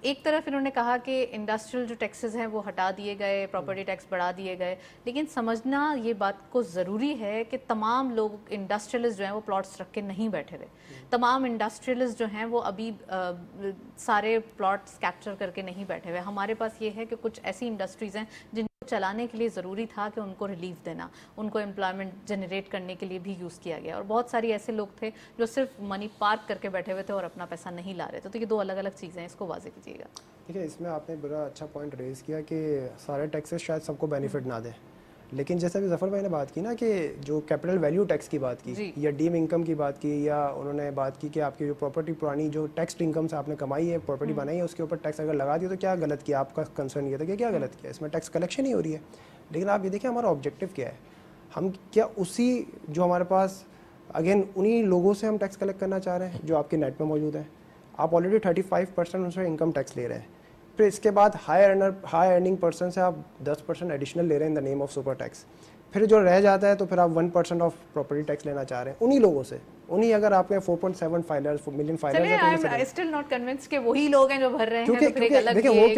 ایک طرف انہوں نے کہا کہ انڈسٹریل جو ٹیکسز ہیں وہ ہٹا دیے گئے, پراپرٹی ٹیکس بڑھا دیے گئے, لیکن سمجھنا یہ بات کو ضروری ہے کہ تمام لوگ انڈسٹریلسٹ جو ہیں وہ پلاٹس رکھ کے نہیں بیٹھے ہوئے. تمام انڈسٹریلسٹ جو ہیں وہ ابھی سارے پلاٹس کیپچر کر کے نہیں بیٹھے ہوئے. ہمارے پاس یہ ہے کہ کچھ ایسی انڈسٹریز ہیں جن چلانے کے لیے ضروری تھا کہ ان کو ریلیف دینا, ان کو امپلائمنٹ جنریٹ کرنے کے لیے بھی یوز کیا گیا, اور بہت ساری ایسے لوگ تھے جو صرف منی پارک کر کے بیٹھے ہوئے تھے اور اپنا پیسہ نہیں لا رہے تھے. تو یہ دو الگ الگ چیزیں ہیں, اس کو واضح کیجیے گا. دیکھیے اس میں آپ نے بڑا اچھا پوائنٹ ریز کیا کہ سارے ٹیکسز شاید سب کو بینیفٹ نہ دیں, لیکن جیسے ابھی ظفر بھائی نے بات کی نا کہ جو کیپٹل ویلیو ٹیکس کی بات کی یا ڈیم انکم کی بات کی, یا انہوں نے بات کی کہ آپ کی جو پراپرٹی پرانی جو ٹیکسڈ انکم سے آپ نے کمائی ہے, پراپرٹی بنائی ہے, اس کے اوپر ٹیکس اگر لگا دیا تو کیا غلط کیا. آپ کا کنسرن یہ تھا کہ کیا غلط کیا, اس میں ٹیکس کلیکشن ہی ہو رہی ہے. لیکن آپ یہ دیکھیں ہمارا آبجیکٹیو کیا ہے, ہم کیا اسی جو ہمارے پاس اگین انہی لوگوں سے ہم ٹیکس کلیکٹ کرنا چاہ رہے ہیں جو آپ کے نیٹ میں موجود ہیں. آپ آلریڈی 35% ان سے انکم ٹیکس لے رہے ہیں, پھر اس کے بعد ہائی ارننگ پرسن سے آپ 10% ایڈیشنل لے رہے ہیں ان دا نیم آف سپر ٹیکس. پھر جو رہ جاتا ہے تو پھر آپ 1% آف پراپرٹی ٹیکس لینا چاہ رہے ہیں انہی لوگوں سے. انہی اگر آپ کے 4.7 فائلرز ملین فائلرز ہیں, I am still not convinced کہ وہی لوگ ہیں جو بھر رہے ہیں, تو پھر ایک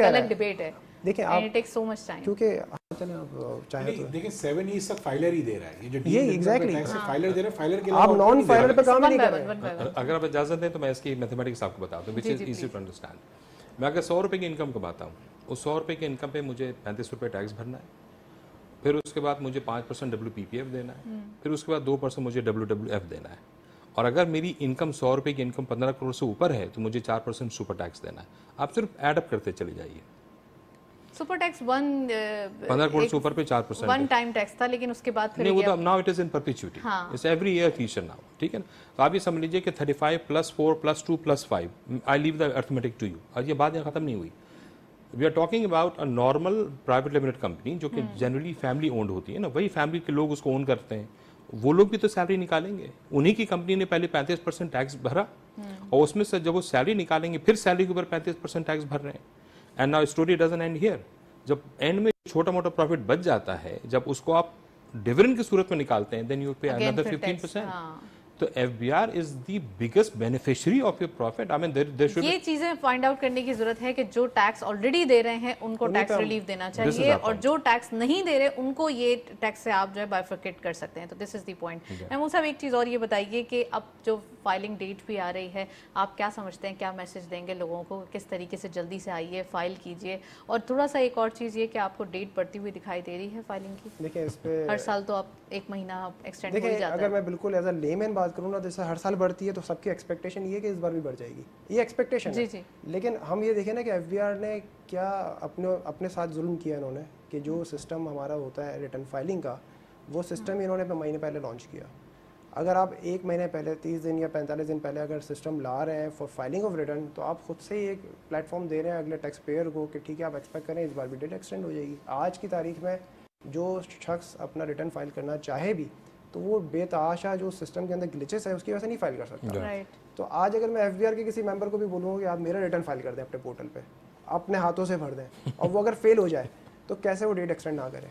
الگ ڈیبیٹ ہے. دیکھیں آپ ٹیک سو مچ ٹائم, کیونکہ چلیں آپ چاہیں تو دیکھیں 7 ایز تک فائلر ہی دے رہا ہے, یہ جو یہ ایگزیکٹلی فائلر دے رہا ہے, فائلر کے آپ نان فائلر پہ کام نہیں کر رہے. اگر آپ اجازت دیں تو میں اس کی میتھمیٹکس آپ کو بتا دوں وچ از ایزی ٹو انڈرسٹینڈ. میں اگر 100 روپے کی انکم کماتا ہوں, اس 100 روپے کی انکم پہ مجھے 35 روپے ٹیکس بھرنا ہے, پھر اس کے بعد مجھے 5% WPPF دینا ہے, پھر اس کے بعد 2% مجھے WWF دینا ہے, اور اگر میری انکم 100 روپے کی انکم 15 کروڑ سے اوپر ہے تو مجھے 4% سپر ٹیکس دینا ہے. آپ صرف ایڈ اپ کرتے چلے جائیے. سپر ٹیکس 15 کروڑ سے اوپر پہ 4% ون ٹائم ٹیکس تھا, لیکن اس کے بعد پھر نہیں, وہ تو now it is in perpetuity, it's every year feature now. ٹھیک ہے نا, تو آپ یہ سمجھ لیجیے کہ 35 + 4 + 2 + 5, I leave the arithmetic to you. اور یہ بات یہاں ختم نہیں ہوئی. We are talking about a normal private limited company جو کہ جنرلی فیملی اونڈ ہوتی ہے نا, وہی فیملی کے لوگ اس کو اون کرتے ہیں, وہ لوگ بھی تو سیلری نکالیں گے. انہی کی کمپنی نے پہلے 35% ٹیکس بھرا, اور اس میں سے جب وہ سیلری نکالیں گے پھر سیلری کے اوپر 35% ٹیکس بھر رہے ہیں. And now story doesn't and here. جب اینڈ میں چھوٹا موٹا پروفٹ بچ جاتا ہے, جب اس کو آپ ڈیویڈنڈ کی صورت میں نکالتے ہیں, دین یو پے another 15%. تو FBR is the biggest beneficiary of your profit. I mean یہ چیزیں فائنڈ آؤٹ کرنے کی ضرورت ہے کہ جو ٹیکس آلریڈی دے رہے ہیں ان کو ٹیکس ریلیف دینا چاہیے, اور جو ٹیکس نہیں دے رہے ان کو یہ ٹیکس سے آپ جو ہے بائفرکیٹ کر سکتے ہیں. تو دس از دی پوائنٹ. محمود صاحب ایک چیز اور یہ بتائیے کہ اب جو فائلنگ ڈیٹ بھی آ رہی ہے, آپ کیا سمجھتے ہیں, کیا میسج دیں گے لوگوں کو, کس طریقے سے جلدی سے آئیے فائل کیجیے, اور تھوڑا سا ایک اور چیز یہ کہ آپ کو ڈیٹ بڑھتی ہوئی دکھائی دے رہی ہے فائلنگ کی. دیکھیں اس پہ ہر سال تو آپ 1 مہینہ ایکسٹینڈ ہو جاتا ہے. اگر میں بالکل ایز اے لے مین بات کروں نا, جیسے ہر سال بڑھتی ہے تو سب کی ایکسپیکٹیشن یہ ہے کہ اس بار بھی بڑھ جائے گی, یہ ایکسپیکٹیشن ہے. لیکن ہم یہ دیکھیں نا کہ FBR نے کیا اپنے ساتھ ظلم کیا انہوں نے, کہ جو سسٹم ہمارا ہوتا ہے ریٹرن فائلنگ کا, وہ سسٹم انہوں نے مہینے پہلے لانچ کیا. اگر آپ 1 مہینے پہلے 30 دن یا 45 دن پہلے اگر سسٹم لا رہے ہیں فار فائلنگ آف ریٹرن, تو آپ خود سے ہی ایک پلیٹ فارم دے رہے ہیں اگلے ٹیکس پیئر کو کہ ٹھیک ہے آپ ایکسپیکٹ کریں اس بار بھی ڈیٹ ایکسٹینڈ ہو جائے گی. آج کی تاریخ میں جو شخص اپنا ریٹرن فائل کرنا چاہے بھی تو وہ بے تحاشا جو سسٹم کے اندر گلچز ہے اس کی وجہ سے نہیں فائل کر سکتا. تو آج اگر میں FBR کے کسی ممبر کو بھی بولوں گا کہ آپ میرا ریٹرن فائل کر دیں اپنے پورٹل پہ, اپنے ہاتھوں سے بھر دیں, اور وہ اگر فیل ہو جائے تو کیسے وہ ڈیٹ ایکسٹینڈ نہ کریں.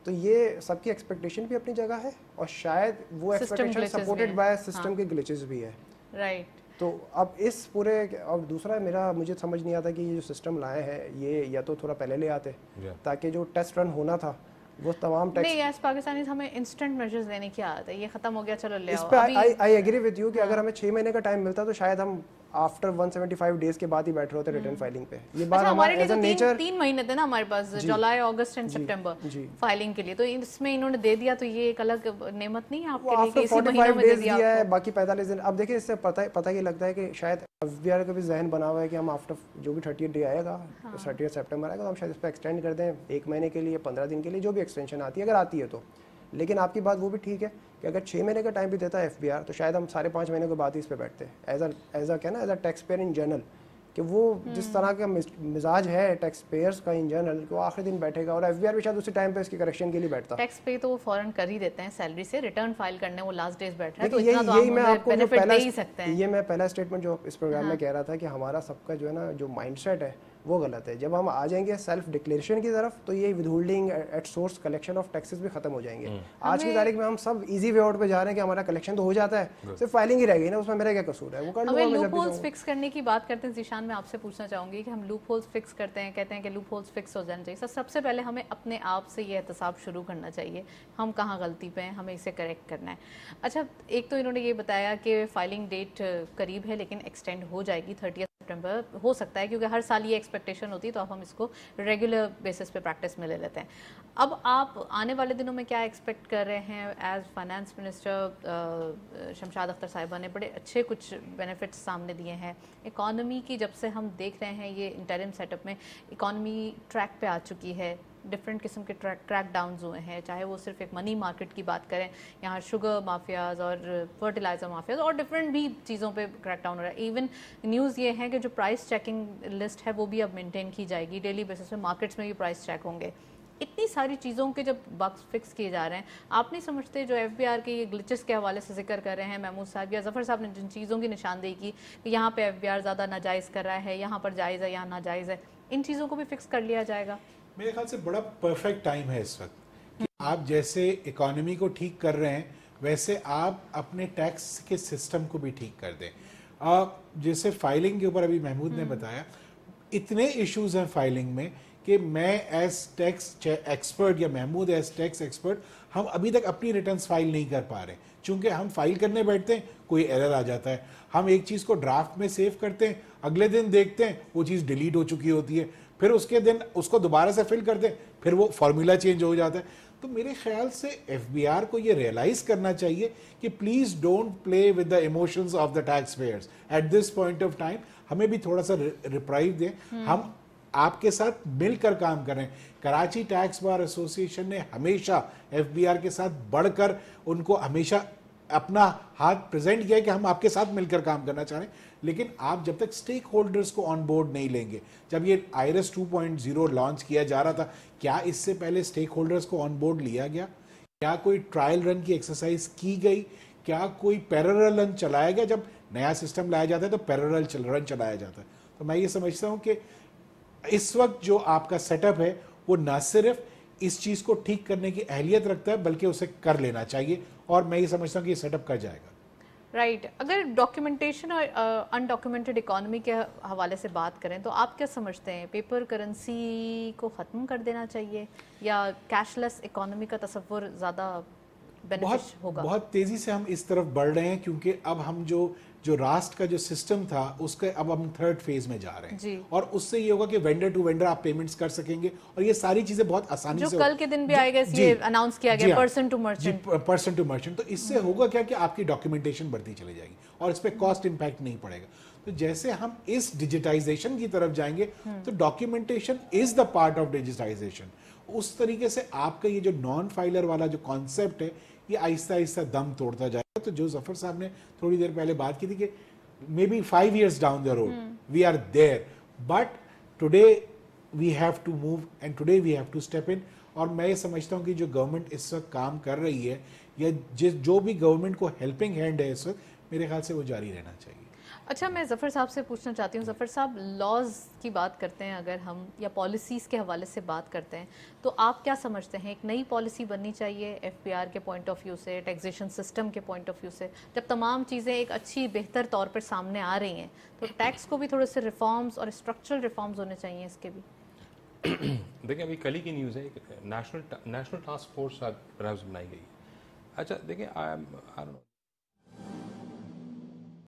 تو یہ سب کی ایکسپیکٹیشن بھی اپنی جگہ ہے, اور شاید وہ ایکسپیکٹیشن سپورٹڈ بائی سسٹم کے گلچز بھی ہے. رائٹ. تو اب اس پورے, اب دوسرا مجھے سمجھ نہیں آتا کہ یہ جو سسٹم لائے ہیں یہ یا تو تھوڑا پہلے لے آتے تاکہ جو ٹیسٹ رن ہونا تھا وہ تمام ٹیکس. نہیں, ایز پاکستانیز ہمیں انسٹنٹ میجرز لینے کی عادت ہے, یہ ختم ہو گیا چلو لے آؤ. اس پہ آئی ایگری ود یو کہ اگر ہمیں 6 مہینے کا ٹائم ملتا تو شاید ہم آفٹر 175 ڈیز کے بعد ہی بیٹھ رہے ہوتے ریٹرن فائلنگ پہ. یہ بات ہمارے لیے تو 3 مہینے تھے نا ہمارے پاس, جولائی, اگست اینڈ سپٹمبر فائلنگ کے لیے, تو اس میں انہوں نے دے دیا, تو یہ ایک الگ نعمت نہیں ہے آپ کے لیے کہ اسی مہینوں میں دے دیا ہے, باقی 45 دن. اب دیکھیں اس سے پتہ یہ لگتا ہے کہ شاید FBR کا بھی ذہن بنا ہوا ہے کہ ہم آفٹر جو بھی 30 ڈے آئے گا, 30 سپٹمبر آئے گا, تو ہم شاید اس پہ ایکسٹینڈ کر دیں 1 مہینے کے لیے, 15 دن کے لیے, جو بھی ایکسٹینشن آتی ہے اگر آتی ہے تو. لیکن آپ کی بات وہ بھی ٹھیک ہے کہ اگر 6 مہینے کا ٹائم بھی دیتا ہے FBR تو شاید ہم 5.5 مہینے کے بعد ہی اس پہ بیٹھتے ہیں as a taxpayer in general, کہ وہ جس طرح کا مزاج ہے ٹیکس پیئرس کا ان جنرل کہ وہ آخری دن بیٹھے گا, اور FBR بھی شاید اسی ٹائم پہ اس کی کریکشن کے لیے بیٹھتا. ٹیکس پے تو وہ فوراً کر ہی دیتے ہیں سیلری سے, ریٹرن فائل کرنے وہ لاسٹ ڈیز بیٹھ رہا ہے, تو اتنا تو یہی میں آپ کو یہ میں پہلا اسٹیٹمنٹ جو اس پروگرام میں کہہ رہا تھا کہ ہمارا سب کا جو ہے نا جو مائنڈ سیٹ ہے وہ غلط ہے. جب ہم آ جائیں گے سیلف ڈکلیریشن کی طرف تو یہ withholding at source collection of taxes بھی ختم ہو جائیں گے. آج کی تاریخ میں ہم سب ایزی وے آؤٹ پہ جا رہے ہیں کہ ہمارا کلیکشن تو ہو جاتا ہے, صرف فائلنگ ہی رہ گئی نا, اس میں میرا کیا قصور ہے, وہ کر لوں گا. لوپ ہولز فکس کرنے کی بات کرتے ہیں ذیشان, میں آپ سے پوچھنا چاہوں گی کہ ہم لوپ ہولز فکس کرتے ہیں, کہتے ہیں کہ لوپ ہولز فکس ہو جانا چاہیے. سب سے پہلے ہمیں اپنے آپ سے یہ احتساب شروع کرنا چاہیے, ہم کہاں غلطی پہ ہیں, ہمیں اسے کریکٹ کرنا ہے. اچھا, ایک تو انہوں نے یہ بتایا کہ فائلنگ ڈیٹ قریب ہے لیکن ایکسٹینڈ ہو جائے گی 30 सितंबर हो सकता है, क्योंकि हर साल ये एक्सपेक्टेशन होती है, तो अब हम इसको रेगुलर बेसिस पे प्रैक्टिस में ले लेते हैं. अब आप आने वाले दिनों में क्या एक्सपेक्ट कर रहे हैं? As finance minister Shamshad Akhtar साहिबा ने बड़े अच्छे कुछ बेनिफिट्स सामने दिए हैं. इकॉनमी की जब से हम देख रहे हैं ये इंटरिम सेटअप में, इकॉनमी ट्रैक पे आ चुकी है. डिफरेंट किस्म के क्रैक डाउन्स हुए हैं, चाहे वो सिर्फ एक मनी मार्केट की बात करें, यहाँ शुगर माफियाज और फर्टिलाइज़र माफियाज और डिफरेंट भी चीज़ों पे क्रैक डाउन हो रहा है. इवन न्यूज़ ये है कि जो प्राइस चेकिंग लिस्ट है वो भी अब मेंटेन की जाएगी, डेली बेसिस पे मार्केट्स में भी प्राइस चेक होंगे. इतनी सारी चीज़ों के जब बग्स फिक्स किए जा रहे हैं, आप नहीं समझते जो FBR के ये ग्लिचेस के हवाले से जिक्र कर रहे हैं महमूद साहब या ज़फ़र साहब ने जिन चीज़ों की निशानदेही की कि यहाँ पे FBR ज़्यादा नाजायज़ कर रहा है, यहाँ पर जायज़ है, यहाँ नाजायज़ है, इन चीज़ों को भी फिक्स कर लिया जाएगा? मेरे ख्याल से बड़ा परफेक्ट टाइम है इस वक्त कि आप जैसे इकोनॉमी को ठीक कर रहे हैं वैसे आप अपने टैक्स के सिस्टम को भी ठीक कर दें. जैसे फाइलिंग के ऊपर अभी महमूद ने बताया, इतने इश्यूज हैं फाइलिंग में कि मैं एज टैक्स एक्सपर्ट या महमूद एज टैक्स एक्सपर्ट हम अभी तक अपनी रिटर्न्स फाइल नहीं कर पा रहे, चूंकि हम फाइल करने बैठते हैं कोई एरर आ जाता है. हम एक चीज़ को ड्राफ्ट में सेव करते हैं, अगले दिन देखते हैं वो चीज़ डिलीट हो चुकी होती है, फिर उसके दिन उसको दोबारा से फिल करते हैं, फिर वो फॉर्मूला चेंज हो जाता है. तो मेरे ख्याल से FBR को ये रियलाइज करना चाहिए कि please don't play with the emotions of the tax payers at this point of time. हमें भी थोड़ा सा रिप्राइव दें. हम आपके साथ मिलकर काम कर रहे हैं. कराची टैक्स बार एसोसिएशन ने हमेशा FBR के साथ बढ़कर उनको हमेशा अपना हाथ प्रेजेंट किया कि हम आपके साथ मिलकर काम करना चाह रहे हैं. लेकिन आप जब तक स्टेक होल्डर्स को ऑन बोर्ड नहीं लेंगे, जब ये IRAS 2.0 लॉन्च किया जा रहा था, क्या इससे पहले स्टेक होल्डर्स को ऑन बोर्ड लिया गया? क्या कोई ट्रायल रन की एक्सरसाइज की गई? क्या कोई पैरेलल रन चलाया गया? जब नया सिस्टम लाया जाता है तो पैरेलल रन चलाया जाता है. तो मैं ये समझता हूँ कि इस वक्त जो आपका सेटअप है वो न सिर्फ इस चीज़ को ठीक करने की अहलियत रखता है बल्कि उसे कर लेना चाहिए, और मैं ये समझता हूँ कि ये सेटअप कर जाएगा. राइट. अगर डॉक्यूमेंटेशन और अनडॉक्यूमेंटेड इकोनॉमी के हवाले से बात करें तो आप क्या समझते हैं, पेपर करेंसी को ख़त्म कर देना चाहिए या कैशलेस इकोनॉमी का तस्वुर ज़्यादा बेनिफिशियल होगा? बहुत तेज़ी से हम इस तरफ बढ़ रहे हैं, क्योंकि अब हम जो राष्ट्र का जो सिस्टम था उसके अब हम थर्ड फेज में जा रहे हैं, और उससे ये होगा कि वेंडर टू वेंडर आप पेमेंट्स कर सकेंगे, और ये सारी चीजें बहुत आसानी से जो कल के दिन भी आएगा, ये अनाउंस किया गया, person to merchant. Person to merchant. तो इससे होगा क्या कि आपकी डॉक्यूमेंटेशन बढ़ती चली जाएगी और इस पर कॉस्ट इंपैक्ट नहीं पड़ेगा. तो जैसे हम इस डिजिटाइजेशन की तरफ जाएंगे तो documentation is the part of digitization. उस तरीके से आपका ये जो नॉन फाइलर वाला जो कॉन्सेप्ट है ये आहिस्ता आहिस्ता दम तोड़ता जाएगा. तो जो जफर साहब ने थोड़ी देर पहले बात की थी कि maybe 5 years down the road we are there, but today we have to move and today we have to step in. और मैं ये समझता हूँ कि जो गवर्नमेंट इस वक्त काम कर रही है या जो भी गवर्नमेंट को हेल्पिंग हैंड है इस वक्त, मेरे ख्याल से वो जारी रहना चाहिए. अच्छा, मैं ज़फ़र साहब से पूछना चाहती हूँ. ज़फ़र साहब, लॉज की बात करते हैं अगर हम, या पॉलिसीज़ के हवाले से बात करते हैं, तो आप क्या समझते हैं एक नई पॉलिसी बननी चाहिए FBR के पॉइंट ऑफ व्यू से, टैक्सेशन सिस्टम के पॉइंट ऑफ व्यू से? जब तमाम चीज़ें एक अच्छी बेहतर तौर पर सामने आ रही हैं तो टैक्स को भी थोड़े से रिफॉर्म्स और स्ट्रक्चरल रिफॉर्म्स होने चाहिए इसके भी. देखिए, अभी कल ही की न्यूज़ है, एक नेशनल टास्क फोर्स बनाई गई. अच्छा देखिए, आई डोंट नो